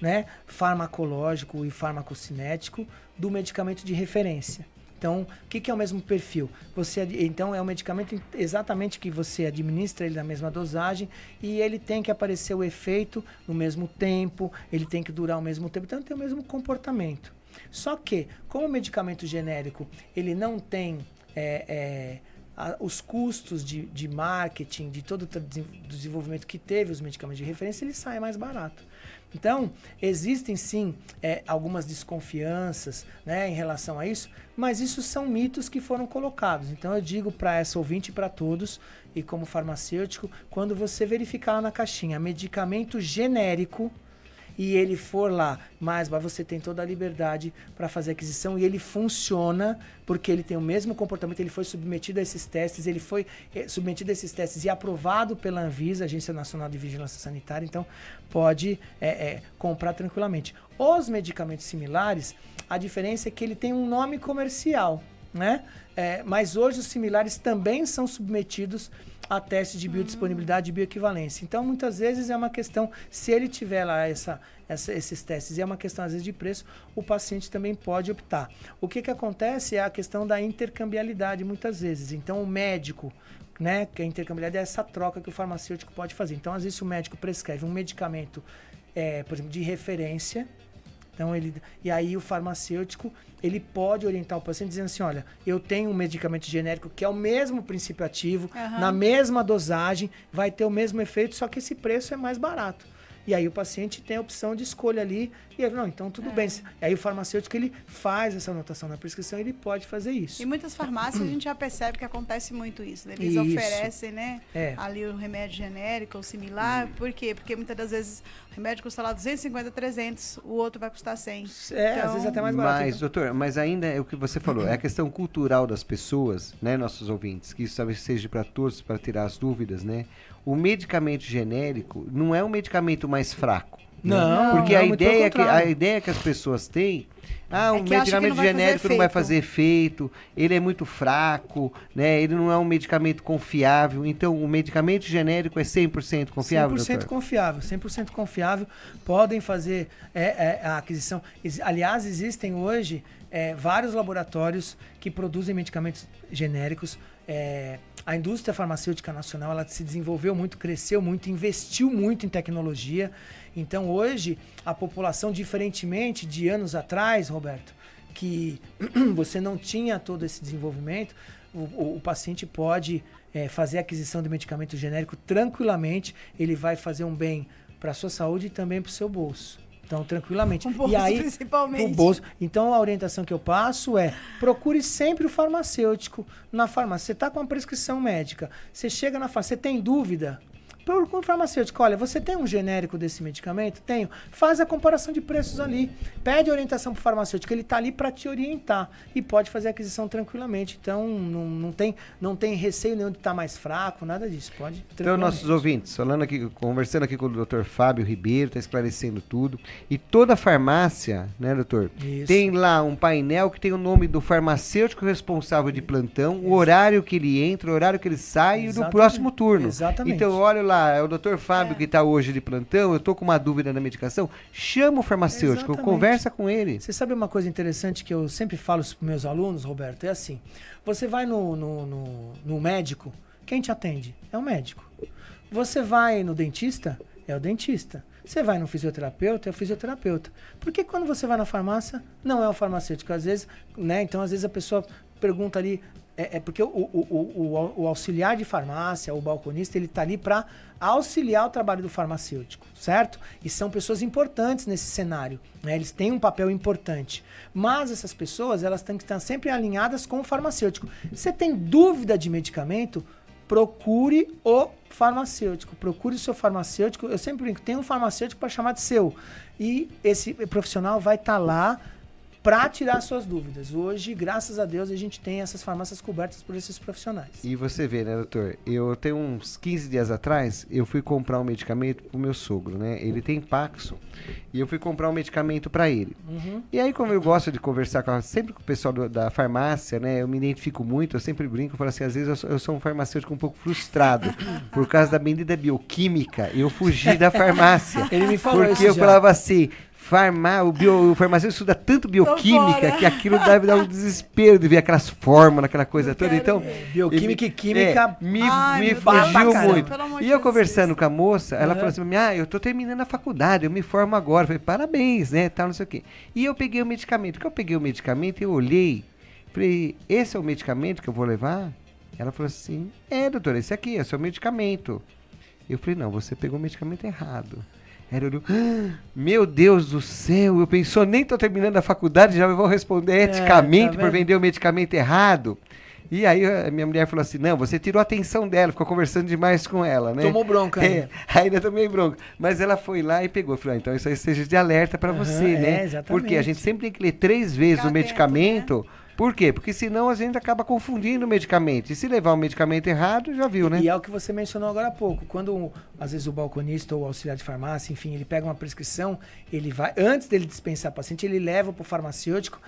[SPEAKER 10] né, farmacológico e farmacocinético do medicamento de referência. Então, o que é o mesmo perfil? Então, é um medicamento exatamente que você administra ele na mesma dosagem e ele tem que aparecer o efeito no mesmo tempo, ele tem que durar o mesmo tempo, então ele tem o mesmo comportamento. Só que, como o medicamento genérico, ele não tem os custos de marketing, de todo o desenvolvimento que teve os medicamentos de referência, ele sai mais barato. Então, existem sim algumas desconfianças, né, em relação a isso, mas isso são mitos que foram colocados. Então, eu digo para essa ouvinte e para todos, e como farmacêutico, quando você verificar lá na caixinha medicamento genérico, e ele for lá, mas você tem toda a liberdade para fazer a aquisição e ele funciona porque ele tem o mesmo comportamento, ele foi submetido a esses testes, ele foi submetido a esses testes e aprovado pela Anvisa, Agência Nacional de Vigilância Sanitária, então pode comprar tranquilamente. Os medicamentos similares, a diferença é que ele tem um nome comercial, né? Mas hoje os similares também são submetidos a testes de biodisponibilidade e bioequivalência. Então, muitas vezes é uma questão, se ele tiver lá esses testes e é uma questão, às vezes, de preço, o paciente também pode optar. O que acontece é a questão da intercambialidade, muitas vezes. Então, o médico, né, que a intercambialidade é essa troca que o farmacêutico pode fazer. Então, às vezes, o médico prescreve um medicamento, por exemplo, de referência. Então, e aí o farmacêutico, ele pode orientar o paciente dizendo assim, olha, eu tenho um medicamento genérico que é o mesmo princípio ativo, na mesma dosagem, vai ter o mesmo efeito, só que esse preço é mais barato. E aí o paciente tem a opção de escolha ali, e aí, não, então tudo bem. E aí o farmacêutico, ele faz essa anotação na prescrição, ele pode fazer isso.
[SPEAKER 11] Em muitas farmácias a gente já percebe que acontece muito isso, né? Eles oferecem, né, ali o remédio genérico ou similar, por quê? Porque muitas das vezes o remédio custa lá 250, 300, o outro vai custar 100.
[SPEAKER 10] Então, às vezes até mais barato.
[SPEAKER 9] Mas, doutor, mas ainda é o que você falou, é a questão cultural das pessoas, né, nossos ouvintes, que isso talvez seja para todos, para tirar as dúvidas, né? O medicamento genérico não é um medicamento mais fraco.
[SPEAKER 10] Não,
[SPEAKER 9] porque a ideia que as pessoas têm, o medicamento genérico não vai fazer efeito, ele é muito fraco, né? Ele não é um medicamento confiável. Então, o medicamento genérico é 100% confiável,
[SPEAKER 10] 100%
[SPEAKER 9] doutor?
[SPEAKER 10] confiável, 100% confiável. Podem fazer a aquisição. Aliás, existem hoje vários laboratórios que produzem medicamentos genéricos. A indústria farmacêutica nacional, ela se desenvolveu muito, cresceu muito, investiu muito em tecnologia. Então, hoje, a população, diferentemente de anos atrás, Roberto, que você não tinha todo esse desenvolvimento, o paciente pode fazer a aquisição de medicamento genérico tranquilamente, ele vai fazer um bem para a sua saúde e também para o seu bolso. Então, tranquilamente.
[SPEAKER 11] O bolso,
[SPEAKER 10] e aí,
[SPEAKER 11] principalmente.
[SPEAKER 10] O bolso. Então, a orientação que eu passo é, procure sempre o farmacêutico na farmácia. Você está com uma prescrição médica, você chega na farmácia, você tem dúvida? Procura um farmacêutico. Olha, você tem um genérico desse medicamento? Tenho. Faz a comparação de preços ali. Pede orientação pro farmacêutico. Ele tá ali para te orientar. E pode fazer a aquisição tranquilamente. Então, não tem receio nenhum de estar mais fraco, nada disso. Pode.
[SPEAKER 9] Então, nossos ouvintes, conversando aqui com o Dr. Fábio Ribeiro, tá esclarecendo tudo. E toda farmácia, né, doutor? Isso. Tem lá um painel que tem o nome do farmacêutico responsável de plantão, o horário que ele entra, o horário que ele sai e do próximo turno.
[SPEAKER 10] Exatamente.
[SPEAKER 9] Então, olha lá, é o Dr. Fábio que está hoje de plantão, eu tô com uma dúvida na medicação, chama o farmacêutico, conversa com ele.
[SPEAKER 10] Você sabe uma coisa interessante que eu sempre falo para meus alunos, Roberto? É assim, você vai no médico, quem te atende? É o médico. Você vai no dentista? É o dentista. Você vai no fisioterapeuta? É o fisioterapeuta. Por que quando você vai na farmácia, não é o farmacêutico? Às vezes, né? Então, às vezes a pessoa pergunta ali, porque o auxiliar de farmácia, o balconista, ele está ali para auxiliar o trabalho do farmacêutico, certo? E são pessoas importantes nesse cenário, né? Eles têm um papel importante. Mas essas pessoas, elas têm que estar sempre alinhadas com o farmacêutico. Você tem dúvida de medicamento? Procure o farmacêutico, procure o seu farmacêutico. Eu sempre brinco, tem um farmacêutico para chamar de seu. E esse profissional vai estar lá para tirar suas dúvidas. Hoje, graças a Deus, a gente tem essas farmácias cobertas por esses profissionais.
[SPEAKER 9] E você vê, né, doutor? Eu tenho uns 15 dias atrás, eu fui comprar um medicamento pro meu sogro, né? Ele tem Paxo. E eu fui comprar um medicamento para ele. Uhum. E aí, como eu gosto de conversar sempre com o pessoal da farmácia, né? Eu me identifico muito, eu sempre brinco, eu falo assim, às vezes eu sou um farmacêutico um pouco frustrado. Por causa da medida bioquímica, eu fugi da farmácia.
[SPEAKER 10] Ele me falou
[SPEAKER 9] porque eu falava assim... O farmacêutico estuda tanto bioquímica que aquilo deve dar um desespero de ver aquelas fórmulas, aquela coisa toda. Então,
[SPEAKER 10] bioquímica e química
[SPEAKER 9] me fugiu muito. E eu conversando com a moça, ela falou assim: eu tô terminando a faculdade, eu me formo agora. Eu falei, parabéns, né? Tal, não sei o quê. E eu peguei o medicamento. Quando eu peguei o medicamento, eu olhei, falei, esse é o medicamento que eu vou levar? Ela falou assim: doutora, esse aqui é o seu medicamento. Eu falei, não, você pegou o medicamento errado. Ela olhou, meu Deus do céu, eu pensou, nem tô terminando a faculdade, já vou responder eticamente por vender o medicamento errado. E aí a minha mulher falou assim, não, você tirou a atenção dela, ficou conversando demais com ela, né?
[SPEAKER 10] Tomou bronca, né?
[SPEAKER 9] Ainda tomei bronca. Mas ela foi lá e pegou. Falou, então isso aí seja de alerta para você, né?
[SPEAKER 10] Exatamente.
[SPEAKER 9] Porque a gente sempre tem que ler 3 vezes o medicamento... Né? Por quê? Porque senão a gente acaba confundindo o medicamento. E se levar o medicamento errado, já viu, né?
[SPEAKER 10] E é o que você mencionou agora há pouco. Quando, às vezes, o balconista ou o auxiliar de farmácia, enfim, ele pega uma prescrição, ele vai, antes dele dispensar o paciente, ele leva para o farmacêutico.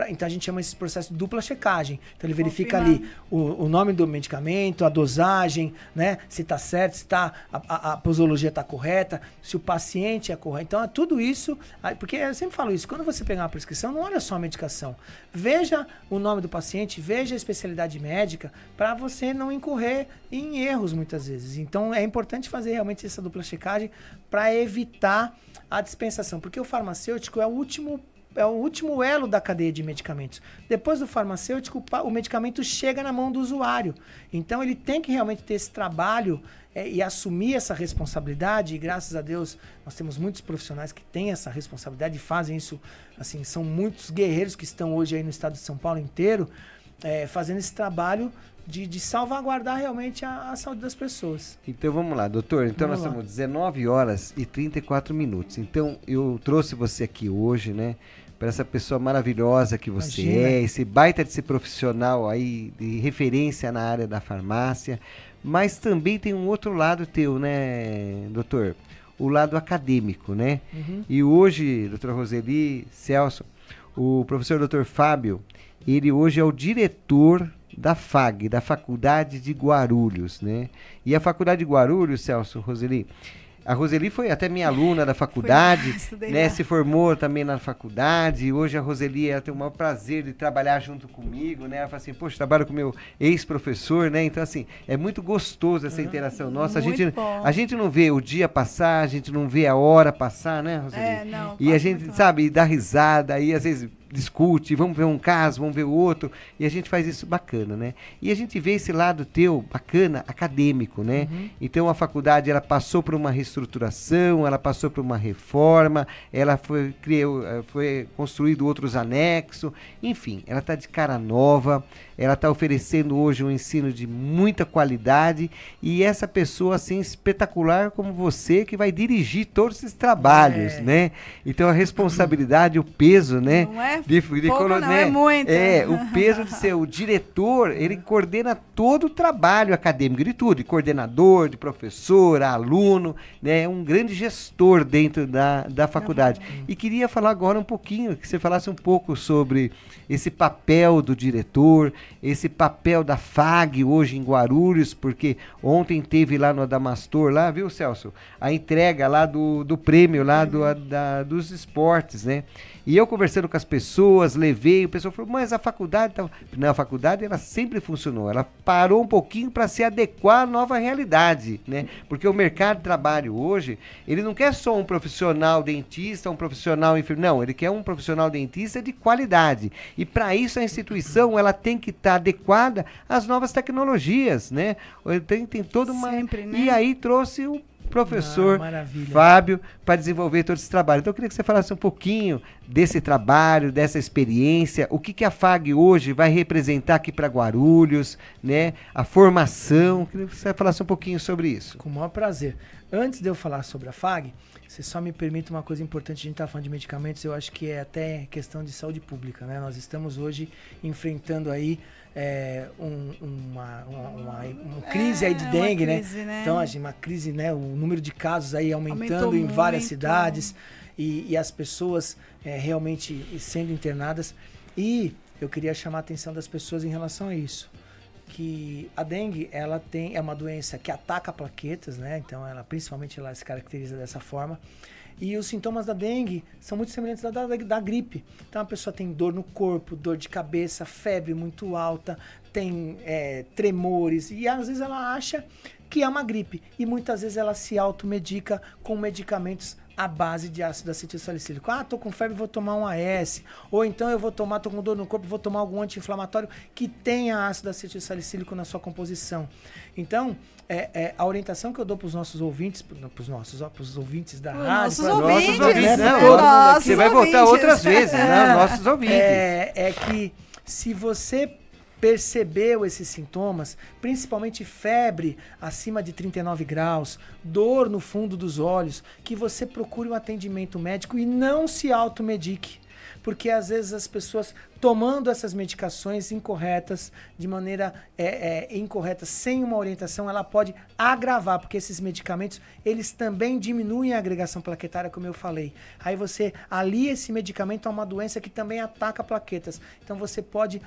[SPEAKER 10] Então, a gente chama esse processo de dupla checagem. Então, ele verifica ali o nome do medicamento, a dosagem, né? Se está certo, se a posologia está correta, se o paciente é correto. Então, é tudo isso. Porque eu sempre falo isso. Quando você pegar uma prescrição, não olha só a medicação. Veja o nome do paciente, veja a especialidade médica para você não incorrer em erros muitas vezes. Então é importante fazer realmente essa dupla checagem para evitar a dispensação, porque o farmacêutico é o último elo da cadeia de medicamentos. Depois do farmacêutico, o medicamento chega na mão do usuário. Então ele tem que realmente ter esse trabalho e assumir essa responsabilidade, e graças a Deus nós temos muitos profissionais que têm essa responsabilidade e fazem isso, assim, são muitos guerreiros que estão hoje aí no estado de São Paulo inteiro, fazendo esse trabalho de salvaguardar realmente a saúde das pessoas.
[SPEAKER 9] Então vamos lá, doutor, então nós estamos 19 horas e 34 minutos, então eu trouxe você aqui hoje, né, para essa pessoa maravilhosa que você é, esse baita de ser profissional aí, de referência na área da farmácia, mas também tem um outro lado teu, né, doutor? O lado acadêmico, né? Uhum. E hoje, doutora Roseli, Celso, o professor doutor Fábio, ele hoje é o diretor da FAG, da Faculdade de Guarulhos, né? E a Faculdade de Guarulhos, Celso, Roseli, a Roseli foi até minha aluna da faculdade, né? Se formou também na faculdade. E hoje a Roseli, ela tem o maior prazer de trabalhar junto comigo, né? Ela fala assim, poxa, trabalho com o meu ex-professor, né? Então, assim, é muito gostoso essa interação nossa. A gente não vê o dia passar, a gente não vê a hora passar, né, Roseli?
[SPEAKER 11] Não,
[SPEAKER 9] e a gente, sabe, dá risada, aí às vezes discute, vamos ver um caso, vamos ver o outro, e a gente faz isso bacana, né? E a gente vê esse lado teu, bacana, acadêmico, né? Então a faculdade, ela passou por uma reestruturação, ela passou por uma reforma, ela foi construído outros anexos, enfim, ela está de cara nova, ela está oferecendo hoje um ensino de muita qualidade, e essa pessoa, assim, espetacular como você, que vai dirigir todos esses trabalhos, né? Então a responsabilidade, o peso, né?
[SPEAKER 11] Não é
[SPEAKER 9] Não
[SPEAKER 11] é muito.
[SPEAKER 9] O peso de ser o diretor, ele coordena todo o trabalho acadêmico de tudo, de coordenador, de professor, aluno, né? É um grande gestor dentro da faculdade. E queria falar agora um pouquinho, que você falasse um pouco sobre esse papel do diretor, esse papel da FAG hoje em Guarulhos, porque ontem teve lá no Adamastor, lá, viu, Celso? A entrega lá do prêmio lá dos esportes, né? E eu conversando com as pessoas, levei, o pessoal falou, mas a faculdade... Não, a faculdade, ela sempre funcionou, ela parou um pouquinho para se adequar à nova realidade, né? Porque o mercado de trabalho hoje, ele não quer só um profissional dentista, um profissional enfermeiro, não, ele quer um profissional dentista de qualidade. E para isso a instituição, ela tem que estar adequada às novas tecnologias, né? Tem toda uma...
[SPEAKER 11] Sempre, né?
[SPEAKER 9] E aí trouxe o professor Fábio para desenvolver todo esse trabalho. Então eu queria que você falasse um pouquinho desse trabalho, dessa experiência, o que a FAG hoje vai representar aqui para Guarulhos, né? A formação, eu queria que você falasse um pouquinho sobre isso.
[SPEAKER 10] Com o maior prazer. Antes de eu falar sobre a FAG, você só me permite uma coisa importante, a gente está falando de medicamentos, eu acho que é até questão de saúde pública, né? Nós estamos hoje enfrentando aí uma crise aí de dengue, crise, né? Então, uma crise, né? O número de casos aí aumentando em várias cidades e as pessoas realmente sendo internadas. E eu queria chamar a atenção das pessoas em relação a isso. Que a dengue, ela é uma doença que ataca plaquetas, né? Então, principalmente ela se caracteriza dessa forma. E os sintomas da dengue são muito semelhantes da gripe. Então a pessoa tem dor no corpo, dor de cabeça, febre muito alta, tem tremores. E às vezes ela acha que é uma gripe. E muitas vezes ela se automedica com medicamentos à base de ácido acetilsalicílico. Tô com febre, vou tomar um AS. Ou então eu tô com dor no corpo, vou tomar algum anti-inflamatório que tenha ácido acetilsalicílico na sua composição. Então, a orientação que eu dou para os nossos ouvintes, para os ouvintes da rádio,
[SPEAKER 11] nossos ouvintes,
[SPEAKER 9] você vai voltar outras vezes, né? Nossos ouvintes.
[SPEAKER 10] É que se você percebeu esses sintomas, principalmente febre acima de 39 graus, dor no fundo dos olhos, que você procure um atendimento médico e não se automedique. Porque às vezes as pessoas tomando essas medicações incorretas, de maneira incorreta, sem uma orientação, ela pode agravar, porque esses medicamentos, eles também diminuem a agregação plaquetária, como eu falei. Aí você alia esse medicamento a uma doença que também ataca plaquetas. Então você pode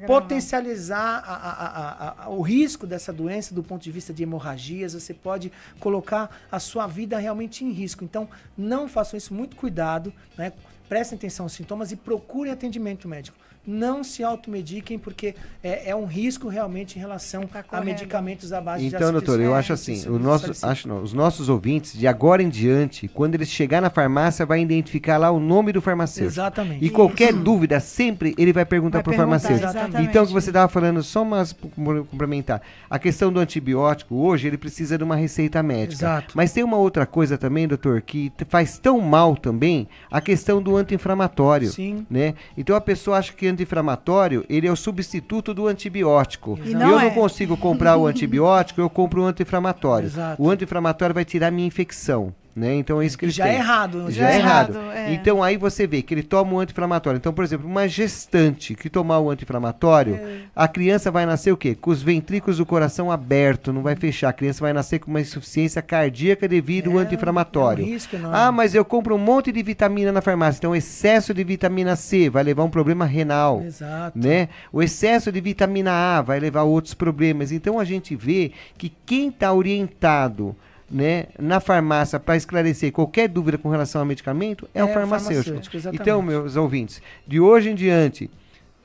[SPEAKER 10] potencializar o risco dessa doença do ponto de vista de hemorragias, você pode colocar a sua vida realmente em risco. Então não façam isso, muito cuidado, né? Prestem atenção aos sintomas e procurem atendimento médico. Não se automediquem, porque é um risco realmente em relação a medicamentos à base de ácido.
[SPEAKER 9] Então, doutor, eu acho assim, os nossos ouvintes, de agora em diante, quando eles chegar na farmácia, vai identificar lá o nome do farmacêutico.
[SPEAKER 10] Exatamente.
[SPEAKER 9] E qualquer dúvida, sempre ele vai perguntar para o farmacêutico.
[SPEAKER 10] Exatamente.
[SPEAKER 9] Então, que você estava falando, só umas complementar, a questão do antibiótico, hoje, ele precisa de uma receita médica.
[SPEAKER 10] Exato.
[SPEAKER 9] Mas tem uma outra coisa também, doutor, que faz tão mal também, a questão do anti-inflamatório.
[SPEAKER 10] Sim.
[SPEAKER 9] Né? Então, a pessoa acha que anti-inflamatório, ele é o substituto do antibiótico.
[SPEAKER 11] E
[SPEAKER 9] eu
[SPEAKER 11] não
[SPEAKER 9] consigo comprar o antibiótico, eu compro o anti-inflamatório.
[SPEAKER 10] Exato.
[SPEAKER 9] O anti-inflamatório vai tirar a minha infecção. Né? Então é isso que eles
[SPEAKER 10] já
[SPEAKER 9] têm.
[SPEAKER 10] É errado.
[SPEAKER 9] Já é errado. Então aí você vê que ele toma o anti-inflamatório. Então, por exemplo, uma gestante que tomar o anti-inflamatório, a criança vai nascer o quê? Com os ventrículos do coração aberto, não vai fechar. A criança vai nascer com uma insuficiência cardíaca devido ao anti-inflamatório.
[SPEAKER 10] É um risco enorme.
[SPEAKER 9] Mas eu compro um monte de vitamina na farmácia. Então, excesso de vitamina C vai levar a um problema renal.
[SPEAKER 10] Exato.
[SPEAKER 9] Né? O excesso de vitamina A vai levar a outros problemas. Então, a gente vê que quem está orientado, né, na farmácia para esclarecer qualquer dúvida com relação ao medicamento é o farmacêutico. Então, meus ouvintes, de hoje em diante,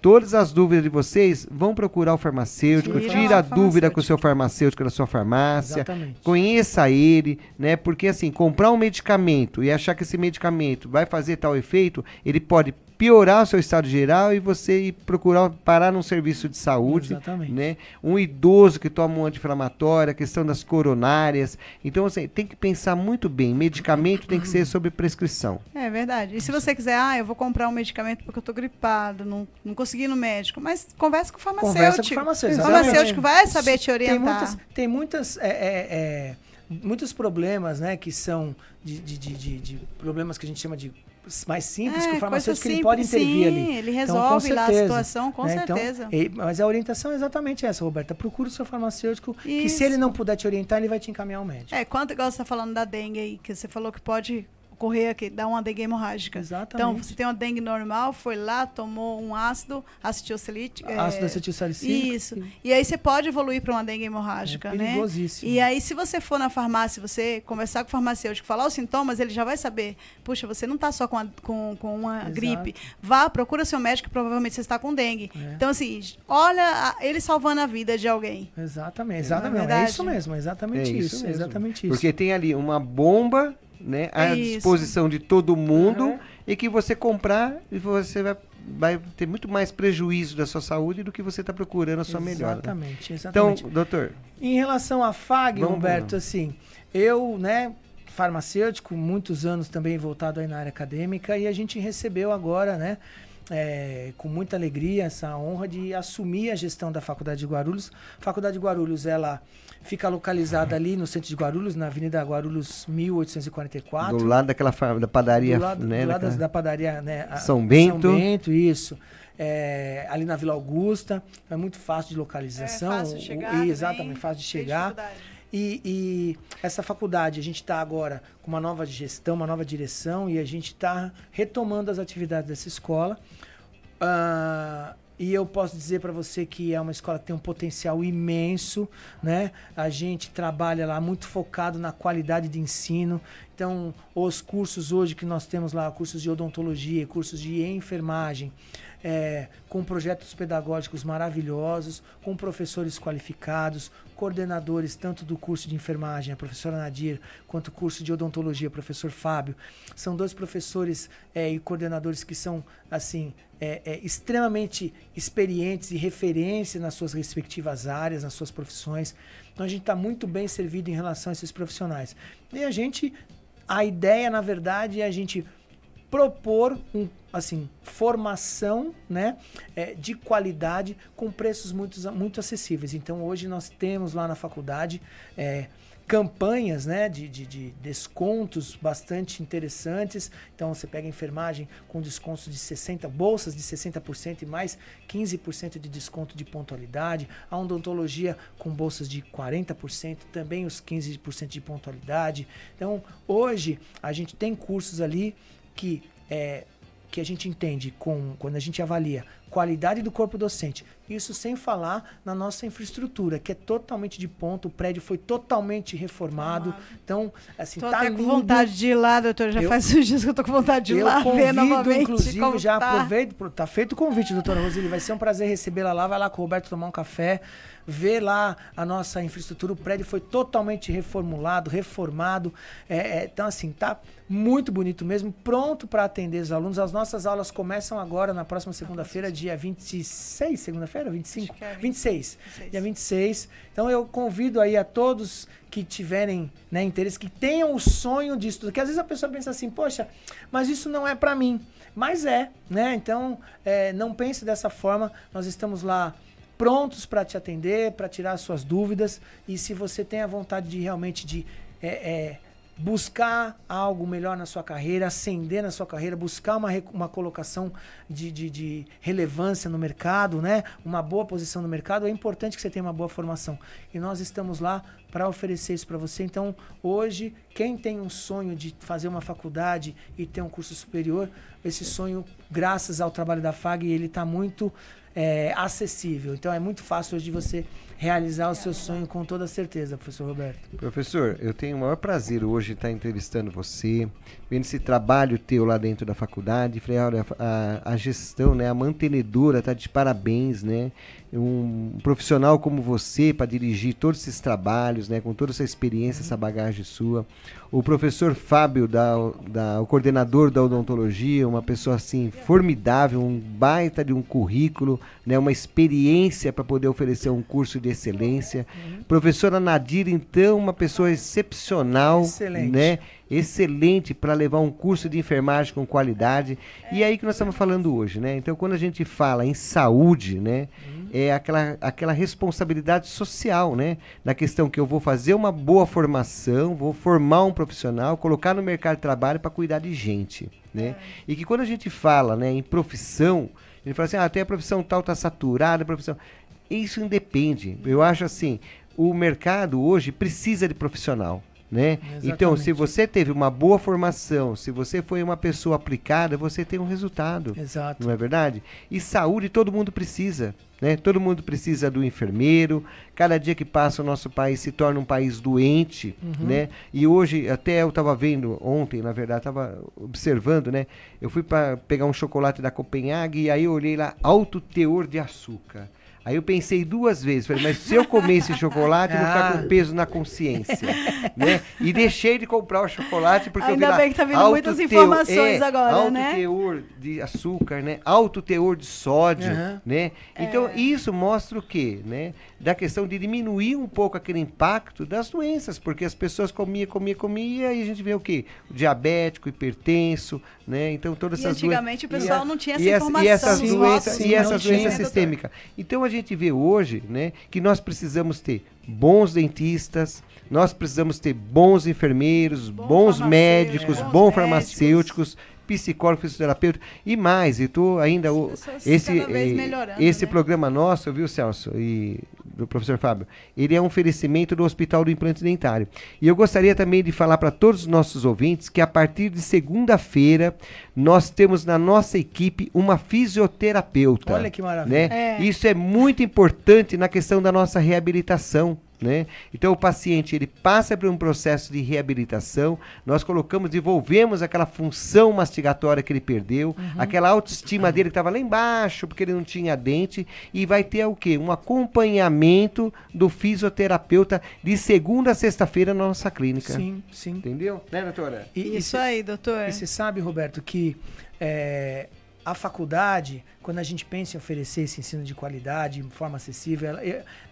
[SPEAKER 9] todas as dúvidas de vocês vão procurar o farmacêutico, tira a dúvida com o seu farmacêutico da sua farmácia, conheça ele, né? Porque assim, comprar um medicamento e achar que esse medicamento vai fazer tal efeito, ele pode piorar o seu estado geral e você ir procurar parar num serviço de saúde.
[SPEAKER 10] Exatamente.
[SPEAKER 9] Né? Um idoso que toma um anti-inflamatório, a questão das coronárias. Então, assim, tem que pensar muito bem. Medicamento tem que ser sob prescrição.
[SPEAKER 11] É verdade. E se você quiser, eu vou comprar um medicamento porque eu tô gripado, não consegui ir no médico, mas conversa com o farmacêutico.
[SPEAKER 10] Conversa com o farmacêutico.
[SPEAKER 11] O farmacêutico vai saber te orientar.
[SPEAKER 10] Tem muitos problemas, né, que são de problemas que a gente chama de mais simples, que o farmacêutico ele pode intervir ali.
[SPEAKER 11] Ele resolve lá a situação, com certeza.
[SPEAKER 10] Então, mas a orientação é exatamente essa, Roberta. Procura o seu farmacêutico, que se ele não puder te orientar, ele vai te encaminhar ao médico.
[SPEAKER 11] Quanto igual você está falando da dengue aí, que você falou que pode ocorrer aqui, dar uma dengue hemorrágica.
[SPEAKER 10] Exatamente.
[SPEAKER 11] Então, você tem uma dengue normal, foi lá, tomou um ácido acetilsalicílico.
[SPEAKER 10] Ácido acetilsalicílico.
[SPEAKER 11] Isso. E aí você pode evoluir para uma dengue hemorrágica, né?
[SPEAKER 10] Perigosíssimo.
[SPEAKER 11] E aí, se você for na farmácia, você conversar com o farmacêutico, falar os sintomas, ele já vai saber. Puxa, você não está só com uma gripe. Vá, procura seu médico, que provavelmente você está com dengue. Então, assim, olha ele salvando a vida de alguém.
[SPEAKER 10] Exatamente. É isso mesmo, exatamente isso. Exatamente isso.
[SPEAKER 9] Porque tem ali uma bomba, né, à disposição de todo mundo, e que você comprar e você vai ter muito mais prejuízo da sua saúde do que você está procurando a sua melhora.
[SPEAKER 10] Exatamente.
[SPEAKER 9] Então, doutor,
[SPEAKER 10] em relação à FAG, Humberto, assim, eu, né, farmacêutico, muitos anos também voltado aí na área acadêmica, e a gente recebeu agora, né, com muita alegria, essa honra de assumir a gestão da Faculdade de Guarulhos. A Faculdade de Guarulhos, ela fica localizada ali no centro de Guarulhos, na Avenida Guarulhos 1844.
[SPEAKER 9] Do lado da padaria,
[SPEAKER 10] do lado,
[SPEAKER 9] né?
[SPEAKER 10] Do lado da padaria, né?
[SPEAKER 9] São Bento.
[SPEAKER 10] São Bento, isso. Ali na Vila Augusta, é muito fácil de localização.
[SPEAKER 11] Fácil de chegar.
[SPEAKER 10] Exatamente, fácil de chegar. E essa faculdade, a gente está agora com uma nova gestão, uma nova direção, e a gente está retomando as atividades dessa escola. E eu posso dizer para você que é uma escola que tem um potencial imenso, né? A gente trabalha lá muito focado na qualidade de ensino. Então, os cursos hoje que nós temos lá, cursos de odontologia, cursos de enfermagem, com projetos pedagógicos maravilhosos, com professores qualificados, coordenadores tanto do curso de enfermagem, a professora Nadir, quanto o curso de odontologia, o professor Fábio. São dois professores e coordenadores que são, assim, extremamente experientes e referência nas suas respectivas áreas, nas suas profissões. Então, a gente está muito bem servido em relação a esses profissionais. E a ideia, na verdade, é a gente propor formação, né, de qualidade com preços muito acessíveis. Então, hoje nós temos lá na faculdade campanhas, né, de descontos bastante interessantes. Então, você pega a enfermagem com descontos de bolsas de 60% e mais 15% de desconto de pontualidade. A odontologia com bolsas de 40%, também os 15% de pontualidade. Então, hoje, a gente tem cursos ali que a gente entende quando a gente avalia qualidade do corpo docente. Isso sem falar na nossa infraestrutura, que é totalmente de ponta. O prédio foi totalmente reformado. Então, assim,
[SPEAKER 11] tô até com vontade de ir lá, doutor. Já faz uns dias que eu tô com vontade de ir lá ver novamente.
[SPEAKER 10] Inclusive, já aproveito. Tá feito o convite, doutora Roseli. Vai ser um prazer recebê-la lá. Vai lá com o Roberto tomar um café. Ver lá a nossa infraestrutura. O prédio foi totalmente reformulado, reformado. Então, assim, tá muito bonito mesmo. Pronto para atender os alunos. As nossas aulas começam agora, na próxima segunda-feira, dia 26, segunda-feira? 25? 26. Dia 26. Então eu convido aí a todos que tiverem, né, interesse, que tenham o sonho de estudar. Porque às vezes a pessoa pensa assim, poxa, mas isso não é para mim. Mas né? Então, não pense dessa forma. Nós estamos lá prontos para te atender, para tirar as suas dúvidas. E se você tem a vontade de realmente buscar algo melhor na sua carreira, ascender na sua carreira, buscar uma colocação de relevância no mercado, né? Uma boa posição no mercado, é importante que você tenha uma boa formação. E nós estamos lá para oferecer isso para você. Então, hoje, quem tem um sonho de fazer uma faculdade e ter um curso superior, esse sonho, graças ao trabalho da FAG, ele está muito acessível. Então, é muito fácil hoje de você realizar o seu sonho com toda certeza, professor Roberto.
[SPEAKER 9] Professor, eu tenho o maior prazer hoje de estar entrevistando você, vendo esse trabalho teu lá dentro da faculdade. Falei, olha, a gestão, né, a mantenedora está de parabéns, né? Um profissional como você para dirigir todos esses trabalhos, trabalhos, né, com toda essa experiência, essa bagagem sua. O professor Fábio, o coordenador da odontologia, uma pessoa assim formidável, um baita de um currículo, né, uma experiência para poder oferecer um curso de excelência. Professora Nadir, então, uma pessoa excepcional, né, excelente para levar um curso de enfermagem com qualidade. E é aí que nós estamos falando hoje, né? Então, quando a gente fala em saúde, né, é aquela responsabilidade social, né? Na questão que eu vou fazer uma boa formação, vou formar um profissional, colocar no mercado de trabalho para cuidar de gente, né? E que quando a gente fala, né, em profissão, a gente fala assim, até a profissão tal está saturada, a profissão... Isso independe. Eu acho assim, o mercado hoje precisa de profissional, né? Então, se você teve uma boa formação, se você foi uma pessoa aplicada, você tem um resultado.
[SPEAKER 10] Exato.
[SPEAKER 9] Não é verdade? E saúde todo mundo precisa, né? Todo mundo precisa do enfermeiro. Cada dia que passa o nosso país se torna um país doente, né? E hoje, até eu estava vendo ontem, na verdade, estava observando, né? Eu fui para pegar um chocolate da Copenhague e aí eu olhei lá, alto teor de açúcar. Aí eu pensei 2 vezes, falei, mas se eu comer esse chocolate, eu vou ficar com peso na consciência, né? E deixei de comprar o chocolate porque
[SPEAKER 11] ainda
[SPEAKER 9] eu vi lá,
[SPEAKER 11] bem que tá vindo muitas informações agora,
[SPEAKER 9] alto
[SPEAKER 11] né?
[SPEAKER 9] Alto teor de açúcar, né? Alto teor de sódio, né? Então, isso mostra o quê, né? Da questão de diminuir um pouco aquele impacto das doenças, porque as pessoas comiam, e aí a gente vê o quê? O diabético, hipertenso, né? Então, todas essas doenças...
[SPEAKER 11] antigamente o pessoal não tinha essa informação.
[SPEAKER 9] E essas doenças sistêmicas. Então, a gente vê hoje, né, que nós precisamos ter bons dentistas, nós precisamos ter bons enfermeiros, bons médicos, bons farmacêuticos, psicólogo, fisioterapeuta e mais. E tô ainda esse programa nosso, viu, Celso, e do professor Fábio, ele é um oferecimento do Hospital do Implante Dentário. E eu gostaria também de falar para todos os nossos ouvintes que a partir de segunda-feira nós temos na nossa equipe uma fisioterapeuta.
[SPEAKER 10] Olha que maravilha.
[SPEAKER 9] Né? Isso é muito importante na questão da nossa reabilitação. Né? Então o paciente ele passa por um processo de reabilitação, nós devolvemos aquela função mastigatória que ele perdeu, aquela autoestima dele que estava lá embaixo porque ele não tinha dente, e vai ter o quê? Um acompanhamento do fisioterapeuta de segunda a sexta-feira na nossa clínica.
[SPEAKER 10] Sim, sim.
[SPEAKER 9] Entendeu? Né, doutora?
[SPEAKER 11] Isso aí, doutor.
[SPEAKER 10] E você sabe, Roberto, que a faculdade, quando a gente pensa em oferecer esse ensino de qualidade, de forma acessível,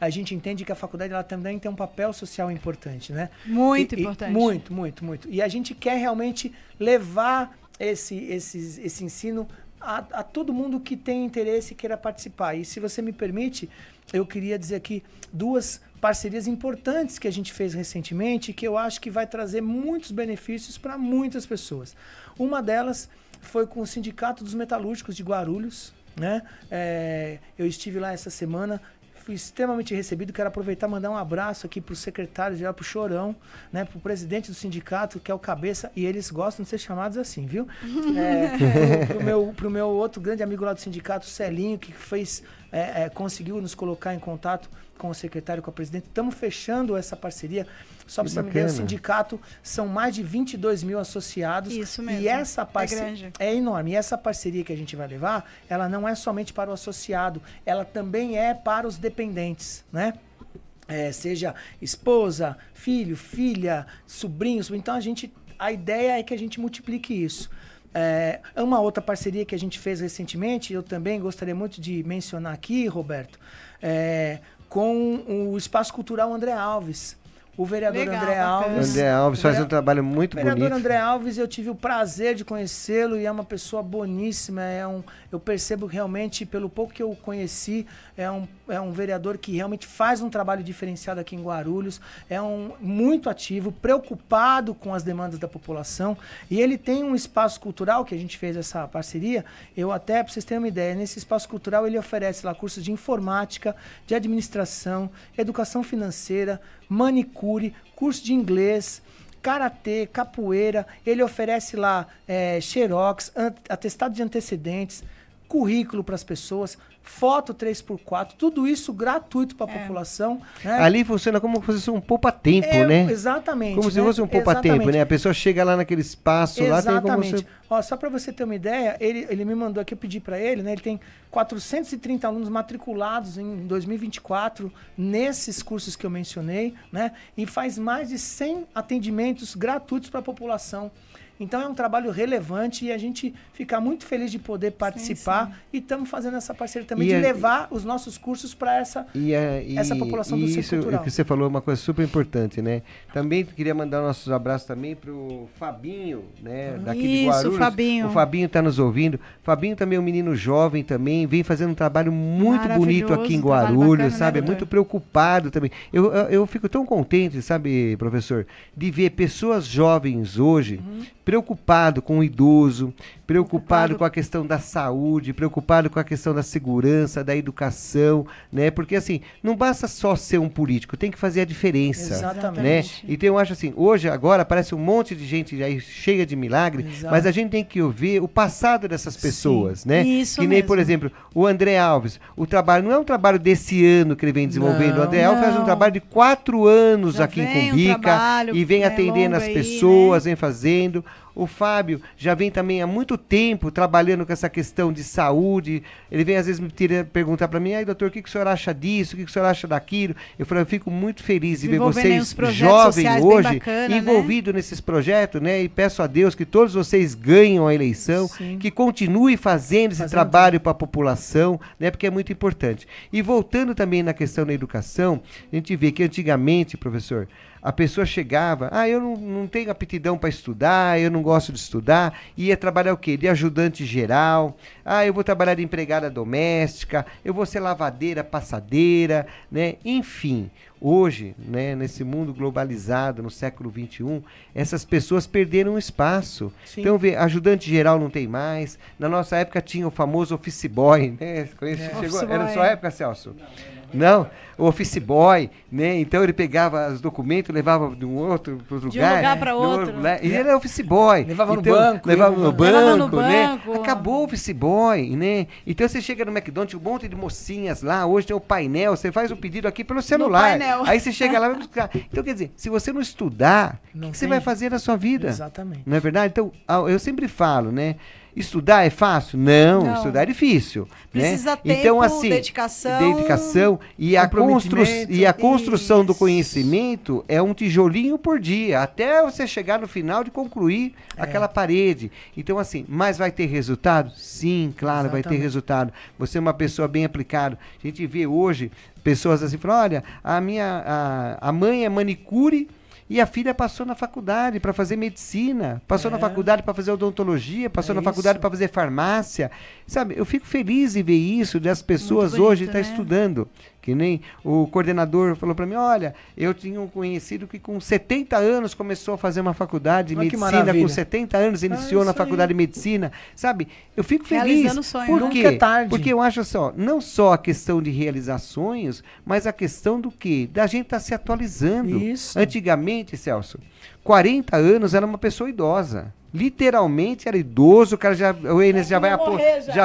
[SPEAKER 10] a gente entende que a faculdade ela também tem um papel social importante, né?
[SPEAKER 11] Muito importante.
[SPEAKER 10] Muito. E a gente quer realmente levar esse ensino a todo mundo que tem interesse e queira participar. E se você me permite, eu queria dizer aqui 2 parcerias importantes que a gente fez recentemente, que eu acho que vai trazer muitos benefícios para muitas pessoas. Uma delas foi com o Sindicato dos Metalúrgicos de Guarulhos, né? Eu estive lá essa semana, fui extremamente recebido. Quero aproveitar e mandar um abraço aqui para o secretário-geral, para o Chorão, né? Para o presidente do sindicato, que é o Cabeça, e eles gostam de ser chamados assim, viu? Pro meu outro grande amigo lá do sindicato, Celinho, que conseguiu nos colocar em contato com o secretário, com a presidente. Estamos fechando essa parceria. Só para você me ver, o sindicato são mais de 22 mil associados.
[SPEAKER 11] Isso mesmo.
[SPEAKER 10] E essa parceria é enorme. E essa parceria que a gente vai levar, ela não é somente para o associado, ela também é para os dependentes, né? Seja esposa, filho, filha, sobrinhos. Então a ideia é que a gente multiplique isso. Uma outra parceria que a gente fez recentemente, eu também gostaria muito de mencionar aqui, Roberto, com o Espaço Cultural André Alves. O vereador André Alves
[SPEAKER 9] faz um trabalho muito bonito. O
[SPEAKER 10] vereador André Alves, eu tive o prazer de conhecê-lo e é uma pessoa boníssima. Eu percebo realmente, pelo pouco que eu conheci, é um vereador que realmente faz um trabalho diferenciado aqui em Guarulhos, muito ativo, preocupado com as demandas da população. E ele tem um espaço cultural, que a gente fez essa parceria, para vocês terem uma ideia, nesse espaço cultural ele oferece lá cursos de informática, de administração, educação financeira, manicure, curso de inglês, karatê, capoeira. Ele oferece lá xerox, atestado de antecedentes, currículo para as pessoas, foto 3x4, tudo isso gratuito para a população. Né?
[SPEAKER 9] Ali funciona como se fosse um poupa-tempo, né?
[SPEAKER 10] Exatamente.
[SPEAKER 9] Como se fosse um poupa-tempo, né? A pessoa chega lá naquele espaço, lá tem como você...
[SPEAKER 10] Ó, só para você ter uma ideia, ele me mandou aqui, eu pedi para ele, né? Ele tem 430 alunos matriculados em 2024 nesses cursos que eu mencionei, né? E faz mais de 100 atendimentos gratuitos para a população. Então é um trabalho relevante e a gente fica muito feliz de poder participar e estamos fazendo essa parceria também de levar os nossos cursos para essa população do centro cultural.
[SPEAKER 9] Isso que você falou é uma coisa super importante, né? Também queria mandar nossos abraços também para o Fabinho, né? Daqui de Guarulhos.
[SPEAKER 11] Fabinho.
[SPEAKER 9] O Fabinho está nos ouvindo. Fabinho também é um menino jovem também, vem fazendo um trabalho muito bonito aqui em Guarulhos, bacana, sabe? Né, muito preocupado também. Eu fico tão contente, sabe, professor, de ver pessoas jovens hoje preocupado com o idoso, preocupado com a questão da saúde, preocupado com a questão da segurança, da educação, né? Porque assim, não basta só ser um político, tem que fazer a diferença.
[SPEAKER 10] Exatamente.
[SPEAKER 9] Né? Então eu acho assim, hoje, agora, parece um monte de gente aí cheia de milagre, mas a gente tem que ver o passado dessas pessoas, né?
[SPEAKER 11] Isso
[SPEAKER 9] que nem,
[SPEAKER 11] mesmo.
[SPEAKER 9] por exemplo, o André Alves, o trabalho não é um trabalho desse ano que ele vem desenvolvendo, o André Alves faz um trabalho de 4 anos já aqui em Cumbica, e vem atendendo as pessoas, vem fazendo. O Fábio já vem também há muito tempo trabalhando com essa questão de saúde. Ele vem às vezes me perguntar para mim, doutor, o que o senhor acha disso? O que o senhor acha daquilo? Eu falo, eu fico muito feliz de ver vocês jovens hoje envolvidos nesses projetos, né? E peço a Deus que todos vocês ganhem a eleição, que continue fazendo esse trabalho para a população, né? Porque é muito importante. E voltando também na questão da educação, a gente vê que antigamente, professor, a pessoa chegava, eu não tenho aptidão para estudar, eu não gosto de estudar, ia trabalhar o quê? De ajudante geral, eu vou trabalhar de empregada doméstica, eu vou ser lavadeira, passadeira, né? Enfim, hoje, né, nesse mundo globalizado, no século XXI, essas pessoas perderam espaço. Sim. Então, ajudante geral não tem mais, na nossa época tinha o famoso office boy, né? Era na sua época, Celso? Não, o office boy, né? Então ele pegava os documentos, levava de um outro para outro lugar.
[SPEAKER 11] De um lugar para outro.
[SPEAKER 9] E ele era office boy.
[SPEAKER 10] Levava no banco.
[SPEAKER 9] Levava no banco, né? Acabou o office boy, né? Então você chega no McDonald's, um monte de mocinhas lá, hoje tem o painel, você faz o pedido aqui pelo celular. Aí você chega lá e vai buscar. Então, quer dizer, se você não estudar, o que você vai fazer na sua vida?
[SPEAKER 10] Exatamente.
[SPEAKER 9] Não é verdade? Então, eu sempre falo, né? Estudar é fácil? Não, estudar é difícil.
[SPEAKER 11] Precisa tempo,
[SPEAKER 9] então, assim,
[SPEAKER 11] dedicação
[SPEAKER 9] e a construção do conhecimento é um tijolinho por dia, até você chegar no final de concluir aquela parede. Então, assim, mas vai ter resultado? Sim, claro, vai ter resultado. Você é uma pessoa bem aplicada. A gente vê hoje pessoas assim, falam, olha, a mãe é manicure, e a filha passou na faculdade para fazer medicina, passou na faculdade para fazer odontologia, passou na faculdade para fazer farmácia. Sabe, eu fico feliz em ver isso, de as pessoas hoje estar estudando. Que nem o coordenador falou para mim, olha, eu tinha um conhecido que com 70 anos começou a fazer uma faculdade de medicina, com 70 anos iniciou na faculdade de medicina, sabe? Eu fico feliz. Por quê? Porque eu acho só, não só a questão de realizar sonhos, mas a questão do quê? Da gente estar se atualizando.
[SPEAKER 10] Isso.
[SPEAKER 9] Antigamente, Celso, 40 anos era uma pessoa idosa. Literalmente era idoso, o cara já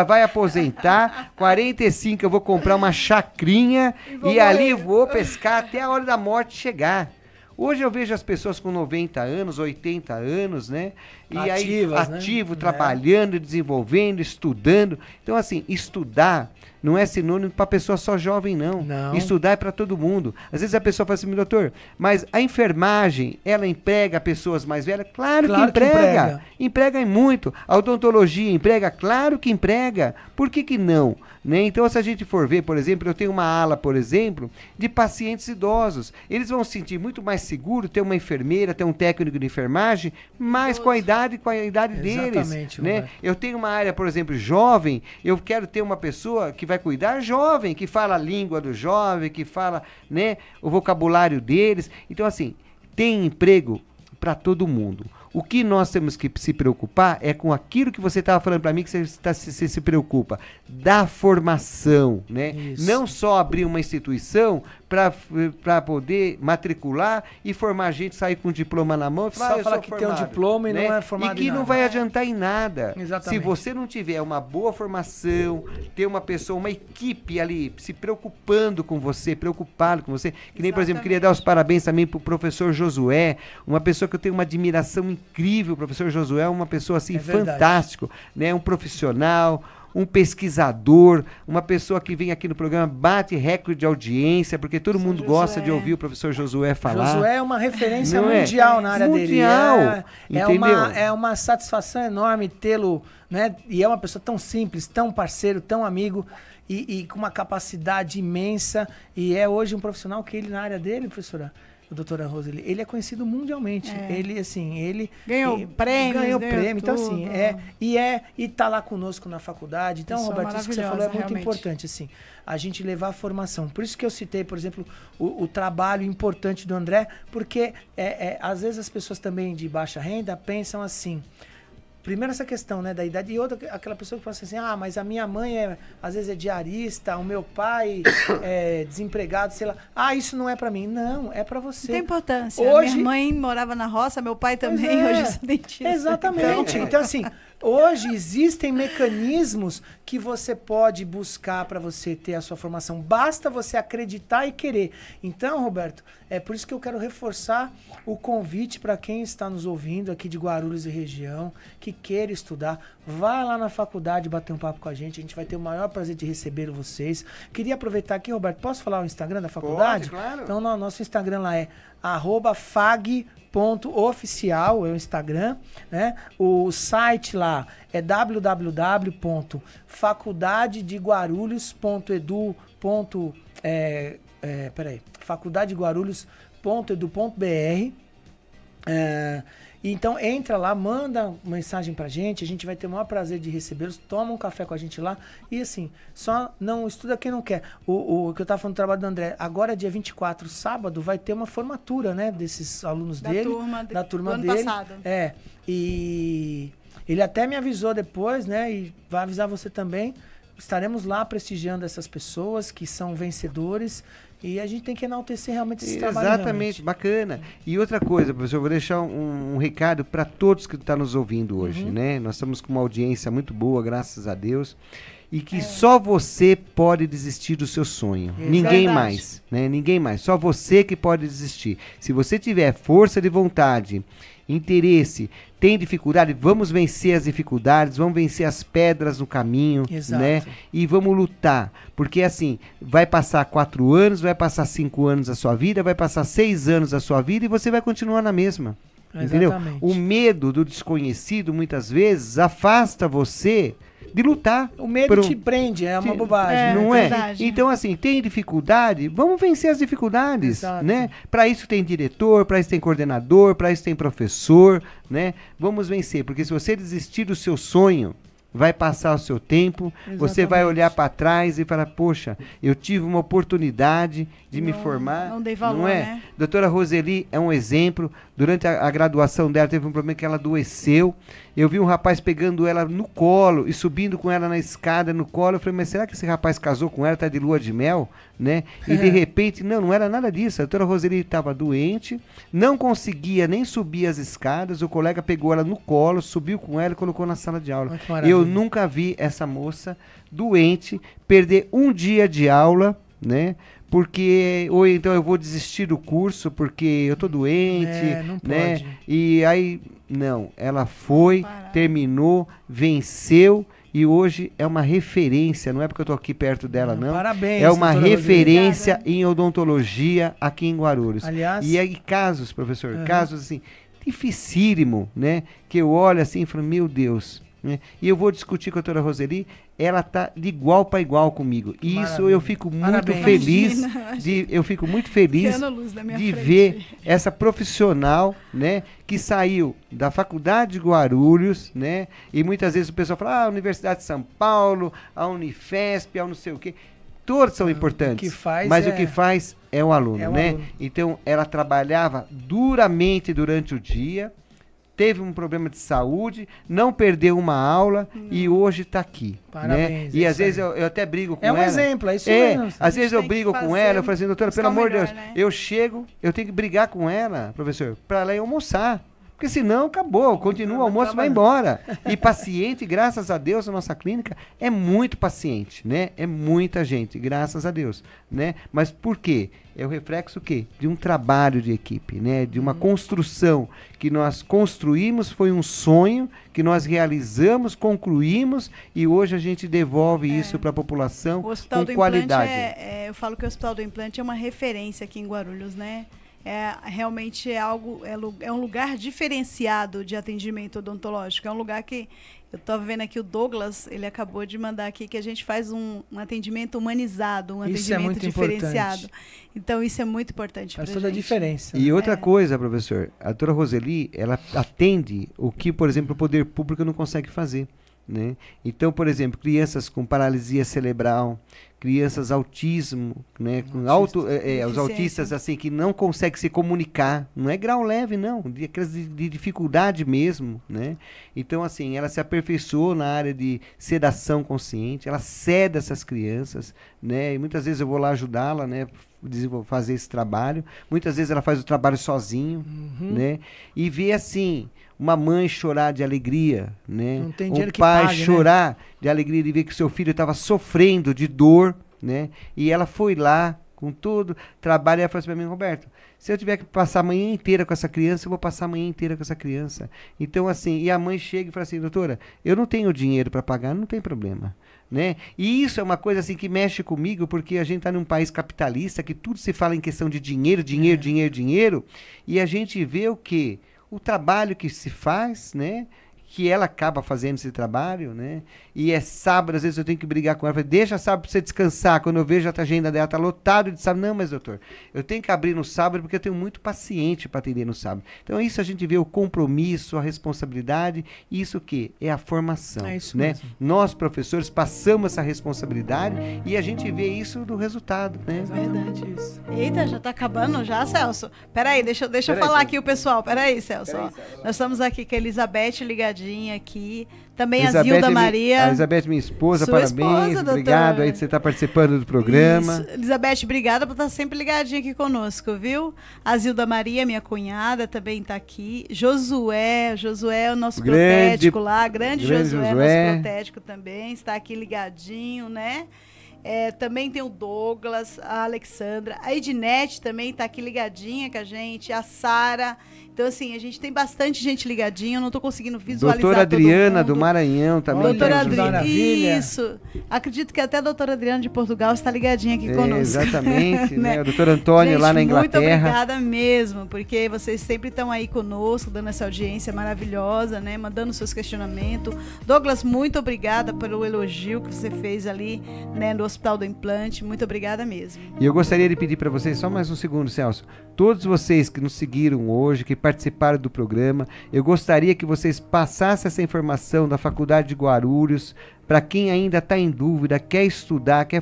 [SPEAKER 9] vai aposentar, 45 eu vou comprar uma chacrinha e ali vou pescar até a hora da morte chegar. Hoje eu vejo as pessoas com 90 anos, 80 anos, né? E
[SPEAKER 10] ativas,
[SPEAKER 9] aí, ativo, trabalhando, desenvolvendo, estudando. Então, assim, estudar não é sinônimo para pessoa só jovem, não. Estudar é para todo mundo. Às vezes a pessoa fala assim, doutor, mas a enfermagem, ela emprega pessoas mais velhas? Claro que emprega. Emprega em muito. A odontologia emprega? Claro que emprega. Por que não? Né? Então, se a gente for ver, por exemplo, eu tenho uma ala, por exemplo, de pacientes idosos. Eles vão se sentir muito mais seguro ter uma enfermeira, ter um técnico de enfermagem, mais com a idade deles. Né? Eu tenho uma área, por exemplo, jovem, eu quero ter uma pessoa que vai cuidar jovem, que fala a língua do jovem, que fala, né, o vocabulário deles. Então, assim, tem emprego para todo mundo. O que nós temos que se preocupar é com aquilo que você estava falando para mim, que você se preocupa, da formação, né? Não só abrir uma instituição para poder matricular e formar gente, sair com um diploma na mão e falar,
[SPEAKER 10] só falar que formado, tem um diploma e não é formado
[SPEAKER 9] e que não vai adiantar em nada.
[SPEAKER 10] Exatamente.
[SPEAKER 9] Se você não tiver uma boa formação, ter uma pessoa, uma equipe ali se preocupando com você, preocupado com você, que nem, por exemplo, queria dar os parabéns também pro professor Josué, uma pessoa que eu tenho uma admiração incrível. O professor Josué é uma pessoa assim fantástico, né? Um profissional, um pesquisador, uma pessoa que vem aqui no programa, bate recorde de audiência, porque todo mundo gosta de ouvir o professor Josué falar.
[SPEAKER 10] Josué é uma referência mundial na área dele. É uma satisfação enorme tê-lo, né? E é uma pessoa tão simples, tão parceiro, tão amigo e com uma capacidade imensa. E é hoje um profissional que ele, na área dele, professora, doutora Roseli, ele é conhecido mundialmente. Ele, assim, ele
[SPEAKER 11] ganhou prêmio.
[SPEAKER 10] Então, assim, e tá lá conosco na faculdade. Então, Roberto, isso que você falou é muito importante, assim, a gente levar a formação. Por isso que eu citei, por exemplo, o trabalho importante do André, porque às vezes as pessoas também de baixa renda pensam assim. Primeiro essa questão, né, da idade, e outra, aquela pessoa que fala assim, mas a minha mãe às vezes é diarista, o meu pai é desempregado, sei lá. Isso não é pra mim. Não, é pra você.
[SPEAKER 11] Tem importância. Hoje... Minha mãe morava na roça, meu pai também, hoje eu sou dentista.
[SPEAKER 10] Exatamente. Então, assim, hoje existem mecanismos que você pode buscar para você ter a sua formação. Basta você acreditar e querer. Então, Roberto, é por isso que eu quero reforçar o convite para quem está nos ouvindo aqui de Guarulhos e região, que queira estudar, vai lá na faculdade bater um papo com a gente vai ter o maior prazer de receber vocês. Queria aproveitar aqui, Roberto, posso falar o Instagram da faculdade?
[SPEAKER 9] Pode, claro.
[SPEAKER 10] Então, nosso Instagram lá é @fag.oficial, é o Instagram, né? O site lá é faculdade-de-guarulhos.edu.br. Então entra lá, manda mensagem pra gente, a gente vai ter o maior prazer de recebê-los, toma um café com a gente lá e assim, só não estuda quem não quer. O que eu tava falando do trabalho do André, agora dia 24, sábado, vai ter uma formatura, né, desses alunos dele, da turma dele. Passado. E ele até me avisou depois, né, e vai avisar você também. Estaremos lá prestigiando essas pessoas que são vencedores. E a gente tem que enaltecer realmente esse trabalho.
[SPEAKER 9] Exatamente, bacana. E outra coisa, professor, eu vou deixar um recado para todos que estão nos ouvindo hoje, né? Nós estamos com uma audiência muito boa, graças a Deus. E que só você pode desistir do seu sonho. Ninguém mais, né? Ninguém mais. Só você que pode desistir. Se você tiver força de vontade, interesse, tem dificuldade, vamos vencer as dificuldades, vamos vencer as pedras no caminho, né? E vamos lutar, porque assim, vai passar 4 anos, vai passar 5 anos da sua vida, vai passar 6 anos da sua vida e você vai continuar na mesma, entendeu? O medo do desconhecido, muitas vezes, afasta você de lutar.
[SPEAKER 10] O medo te prende, é uma bobagem.
[SPEAKER 9] Não é? Então, assim, tem dificuldade, vamos vencer as dificuldades, né? Para isso tem diretor, para isso tem coordenador, para isso tem professor, né? Vamos vencer, porque se você desistir do seu sonho, vai passar o seu tempo, você vai olhar para trás e falar, poxa, eu tive uma oportunidade de me formar.
[SPEAKER 11] Não dei valor,
[SPEAKER 9] não é?
[SPEAKER 11] né?
[SPEAKER 9] Doutora Roseli é um exemplo. Durante a graduação dela teve um problema que ela adoeceu. Eu vi um rapaz pegando ela no colo e subindo com ela na escada no colo. Eu falei, mas será que esse rapaz casou com ela, tá de lua de mel, né? E de repente, não era nada disso. A doutora Roseli estava doente, não conseguia nem subir as escadas. O colega pegou ela no colo, subiu com ela e colocou na sala de aula. Eu nunca vi essa moça doente perder um dia de aula, né? Porque, ou então eu vou desistir do curso porque eu tô doente,
[SPEAKER 10] não
[SPEAKER 9] né?
[SPEAKER 10] pode.
[SPEAKER 9] E aí, não, ela foi, terminou, venceu e hoje é uma referência, não é porque eu tô aqui perto dela, não.
[SPEAKER 10] Parabéns,
[SPEAKER 9] é uma referência em odontologia aqui em Guarulhos.
[SPEAKER 10] Aliás,
[SPEAKER 9] e aí casos, professor, casos assim, dificílimo, né? Que eu olho assim e falo, meu Deus, né? E eu vou discutir com a doutora Roseli, ela tá de igual para igual comigo. E isso eu fico muito feliz eu fico muito feliz de ver essa profissional, né, que saiu da Faculdade de Guarulhos, né? E muitas vezes o pessoal fala, a Universidade de São Paulo, a Unifesp, a não sei o quê. Todos são importantes, mas o que faz é o aluno, né? Então ela trabalhava duramente durante o dia, teve um problema de saúde, não perdeu uma aula e hoje está aqui.
[SPEAKER 10] Parabéns.
[SPEAKER 9] Né? E às vezes eu até brigo com ela.
[SPEAKER 10] É um exemplo, é isso mesmo.
[SPEAKER 9] Às vezes eu brigo com ela, eu falo assim, doutora, pelo amor de Deus,
[SPEAKER 11] né?
[SPEAKER 9] eu chego, eu tenho que brigar com ela, professor, para ela ir almoçar. Porque senão acabou, continua o almoço, vai embora. E paciente, graças a Deus, a nossa clínica é muito paciente, né? É muita gente, graças a Deus, né? Mas por quê? É o reflexo o quê? De um trabalho de equipe, né? De uma construção que nós construímos, foi um sonho que nós realizamos, concluímos e hoje a gente devolve isso para a população com qualidade.
[SPEAKER 11] Eu falo que o Hospital do Implante é uma referência aqui em Guarulhos, né? Realmente é um lugar diferenciado de atendimento odontológico. É um lugar que eu estou vendo aqui o Douglas, ele acabou de mandar aqui que a gente faz um atendimento humanizado, um atendimento diferenciado. Então isso é muito importante para a gente. Faz toda a
[SPEAKER 10] diferença.
[SPEAKER 9] E outra coisa, professor, a doutora Roseli, ela atende o que, por exemplo, o poder público não consegue fazer. Né? Então, por exemplo, crianças com paralisia cerebral, crianças autismo, né? Com os autistas assim que não conseguem se comunicar, não é grau leve não, de dificuldade mesmo, né? Então assim, ela se aperfeiçoou na área de sedação consciente, ela ceda essas crianças, né? E muitas vezes eu vou lá ajudá-la, né? Fazer esse trabalho, muitas vezes ela faz o trabalho sozinho, né? E vê assim uma mãe chorar de alegria, né?
[SPEAKER 10] Não tem dinheiro
[SPEAKER 9] um pai
[SPEAKER 10] pague,
[SPEAKER 9] chorar,
[SPEAKER 10] né?
[SPEAKER 9] de alegria de ver que seu filho estava sofrendo de dor, né? E ela foi lá com todo trabalho e ela falou assim para mim, Roberto, se eu tiver que passar a manhã inteira com essa criança, eu vou passar a manhã inteira com essa criança. Então assim, e a mãe chega e fala assim, doutora, eu não tenho dinheiro para pagar, não tem problema. Né? E isso é uma coisa assim que mexe comigo, porque a gente está num país capitalista que tudo se fala em questão de dinheiro, dinheiro, e a gente vê o quê? O trabalho que se faz, né? Que ela acaba fazendo esse trabalho, né? E é sábado, às vezes eu tenho que brigar com ela, falo, deixa sábado para você descansar, quando eu vejo a agenda dela tá lotado de sábado, não, mas doutor, eu tenho que abrir no sábado porque eu tenho muito paciente para atender no sábado. Então isso a gente vê o compromisso, a responsabilidade, isso o quê? É a formação,
[SPEAKER 10] isso
[SPEAKER 9] né?
[SPEAKER 10] mesmo.
[SPEAKER 9] Nós professores passamos essa responsabilidade e a gente vê isso do resultado, né?
[SPEAKER 11] É verdade isso. Eita, já tá acabando já, Celso? Peraí, deixa eu falar aqui o pessoal, peraí, Celso. Nós estamos aqui com a Elizabeth ligadinha aqui, também
[SPEAKER 9] Elizabeth,
[SPEAKER 11] a Zilda Maria.
[SPEAKER 9] A Elizabeth, minha esposa,
[SPEAKER 11] Sua
[SPEAKER 9] parabéns,
[SPEAKER 11] esposa,
[SPEAKER 9] obrigado aí de você estar participando do programa.
[SPEAKER 11] Isso. Elizabeth, obrigada por estar sempre ligadinha aqui conosco, viu? A Zilda Maria, minha cunhada, também está aqui. Josué é o nosso protético lá, grande Josué, nosso protético também, está aqui ligadinho, né? Também tem o Douglas, a Alexandra, a Ednete também está aqui ligadinha com a gente, a Sara. Então, assim, a gente tem bastante gente ligadinha, eu não estou conseguindo visualizar
[SPEAKER 9] doutora Adriana,
[SPEAKER 11] todo mundo.
[SPEAKER 9] do Maranhão também.
[SPEAKER 11] Doutora Adriana, isso. Acredito que até a doutora Adriana de Portugal está ligadinha aqui conosco.
[SPEAKER 9] Exatamente, né? O doutor Antônio gente, lá na Inglaterra.
[SPEAKER 11] Muito obrigada mesmo, porque vocês sempre estão aí conosco, dando essa audiência maravilhosa, né? Mandando seus questionamentos. Douglas, muito obrigada pelo elogio que você fez ali, né, no Hospital do Implante. Muito obrigada mesmo.
[SPEAKER 9] E eu gostaria de pedir para vocês, só mais um segundo, Celso. Todos vocês que nos seguiram hoje, que participaram do programa, eu gostaria que vocês passassem essa informação da Faculdade de Guarulhos para quem ainda está em dúvida, quer estudar, quer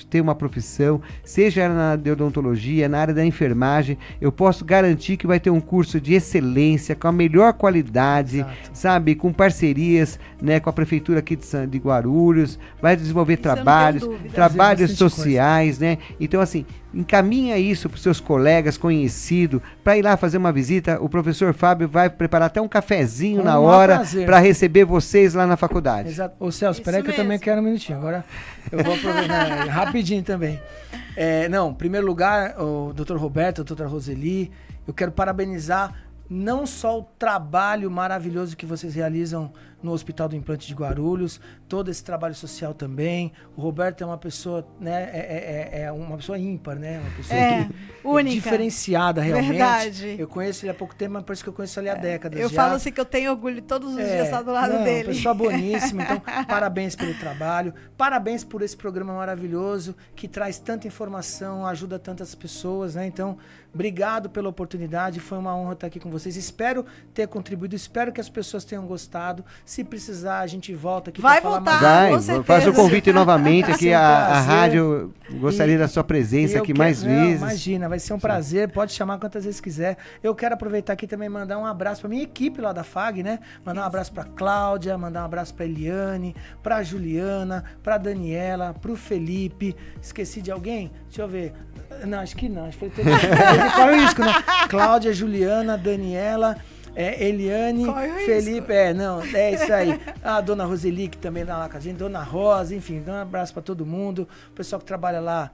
[SPEAKER 9] ter uma profissão, seja na área de odontologia, na área da enfermagem, eu posso garantir que vai ter um curso de excelência, com a melhor qualidade, exato, sabe, com parcerias, né, com a Prefeitura aqui de Guarulhos, vai desenvolver trabalhos sociais, né? Então, assim, encaminha isso para os seus colegas, conhecidos, para ir lá fazer uma visita. O professor Fábio vai preparar até um cafezinho na hora para receber vocês lá na faculdade.
[SPEAKER 10] Exato. Ô Celso, espera aí que eu também quero um minutinho. Agora eu vou aproveitar rapidinho também. Em primeiro lugar, o Dr. Roberto, a doutora Roseli, eu quero parabenizar não só o trabalho maravilhoso que vocês realizam no Hospital do Implante de Guarulhos, todo esse trabalho social também. O Roberto é uma pessoa, né, é uma pessoa ímpar, né? Uma pessoa única, diferenciada realmente. Verdade. Eu conheço ele há pouco tempo, mas parece que eu conheço ele há décadas.
[SPEAKER 11] Eu falo assim que eu tenho orgulho de todos os dias estar do lado dele.
[SPEAKER 10] Uma pessoa boníssima, então parabéns pelo trabalho, parabéns por esse programa maravilhoso que traz tanta informação, ajuda tantas pessoas, né? Então, obrigado pela oportunidade, foi uma honra estar aqui com vocês. Espero ter contribuído, espero que as pessoas tenham gostado. Se precisar, a gente volta aqui
[SPEAKER 11] para
[SPEAKER 10] falar
[SPEAKER 11] voltar,
[SPEAKER 10] mais.
[SPEAKER 9] Vai, faz o convite novamente aqui, a rádio gostaria da sua presença aqui mais vezes.
[SPEAKER 10] Imagina, vai ser um prazer, pode chamar quantas vezes quiser. Eu quero aproveitar aqui também e mandar um abraço pra minha equipe lá da FAG, né? Mandar um abraço pra Cláudia, mandar um abraço pra Eliane, pra Juliana, pra Daniela, pro Felipe. Esqueci de alguém? Deixa eu ver. Não, acho que não. Acho que foi qual é o risco, né? Cláudia, Juliana, Daniela, Eliane, Felipe. É isso aí. A dona Roseli, que também tá lá com a gente, dona Rosa, enfim, dá um abraço pra todo mundo. O pessoal que trabalha lá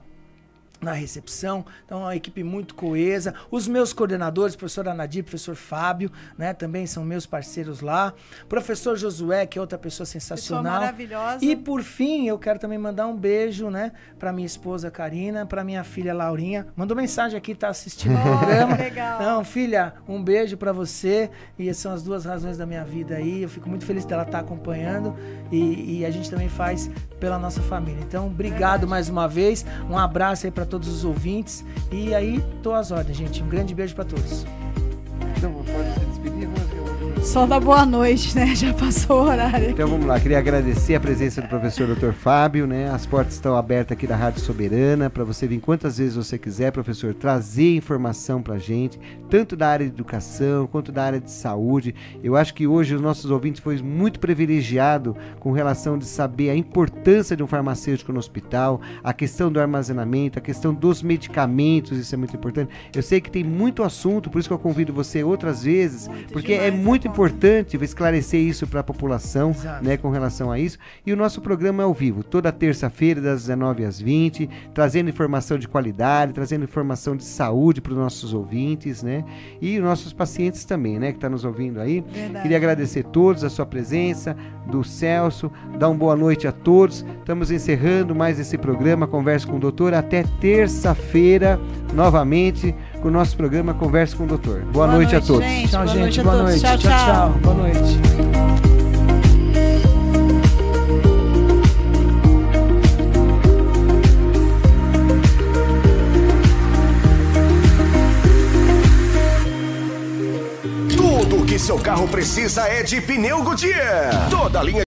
[SPEAKER 10] na recepção, então é uma equipe muito coesa. Os meus coordenadores, professor Anadir, professor Fábio, né, também são meus parceiros lá. Professor Josué, que é outra pessoa sensacional.
[SPEAKER 11] Pessoa maravilhosa.
[SPEAKER 10] E por fim, eu quero também mandar um beijo, né, para minha esposa Karina, para minha filha Laurinha. Mandou mensagem aqui, tá assistindo o programa.
[SPEAKER 11] Legal.
[SPEAKER 10] Não, filha, um beijo para você. E essas são as duas razões da minha vida aí. Eu fico muito feliz dela estar acompanhando e a gente também faz pela nossa família. Então, obrigado mais uma vez. Um abraço aí para todos os ouvintes. E aí, tô às ordens, gente. Um grande beijo para todos.
[SPEAKER 9] Então, pode se despedir,
[SPEAKER 11] Só da boa noite, né? Já passou o horário.
[SPEAKER 9] Então vamos lá, queria agradecer a presença do professor Dr. Fábio, né? As portas estão abertas aqui da Rádio Soberana para você vir quantas vezes você quiser, professor, trazer informação pra gente, tanto da área de educação quanto da área de saúde. Eu acho que hoje os nossos ouvintes foram muito privilegiados com relação de saber a importância de um farmacêutico no hospital, a questão do armazenamento, a questão dos medicamentos, isso é muito importante. Eu sei que tem muito assunto, por isso que eu convido você outras vezes, porque é muito importante esclarecer isso para a população, né, com relação a isso. E o nosso programa é ao vivo, toda terça-feira, das 19 às 20, trazendo informação de qualidade, trazendo informação de saúde para os nossos ouvintes, né? E os nossos pacientes também, né, que estão nos ouvindo aí.
[SPEAKER 11] Verdade.
[SPEAKER 9] Queria agradecer a todos a sua presença, do Celso, dar uma boa noite a todos. Estamos encerrando mais esse programa Conversa com o Doutor. Até terça-feira, novamente, com o nosso programa Conversa com o Doutor. Boa noite a todos.
[SPEAKER 11] Gente.
[SPEAKER 10] Tchau,
[SPEAKER 11] Boa
[SPEAKER 10] gente.
[SPEAKER 11] noite a
[SPEAKER 10] Boa
[SPEAKER 11] todos.
[SPEAKER 10] noite.
[SPEAKER 11] Tchau, tchau.
[SPEAKER 10] Boa noite.
[SPEAKER 1] Tudo que seu carro precisa é de pneu Goodyear. Toda a linha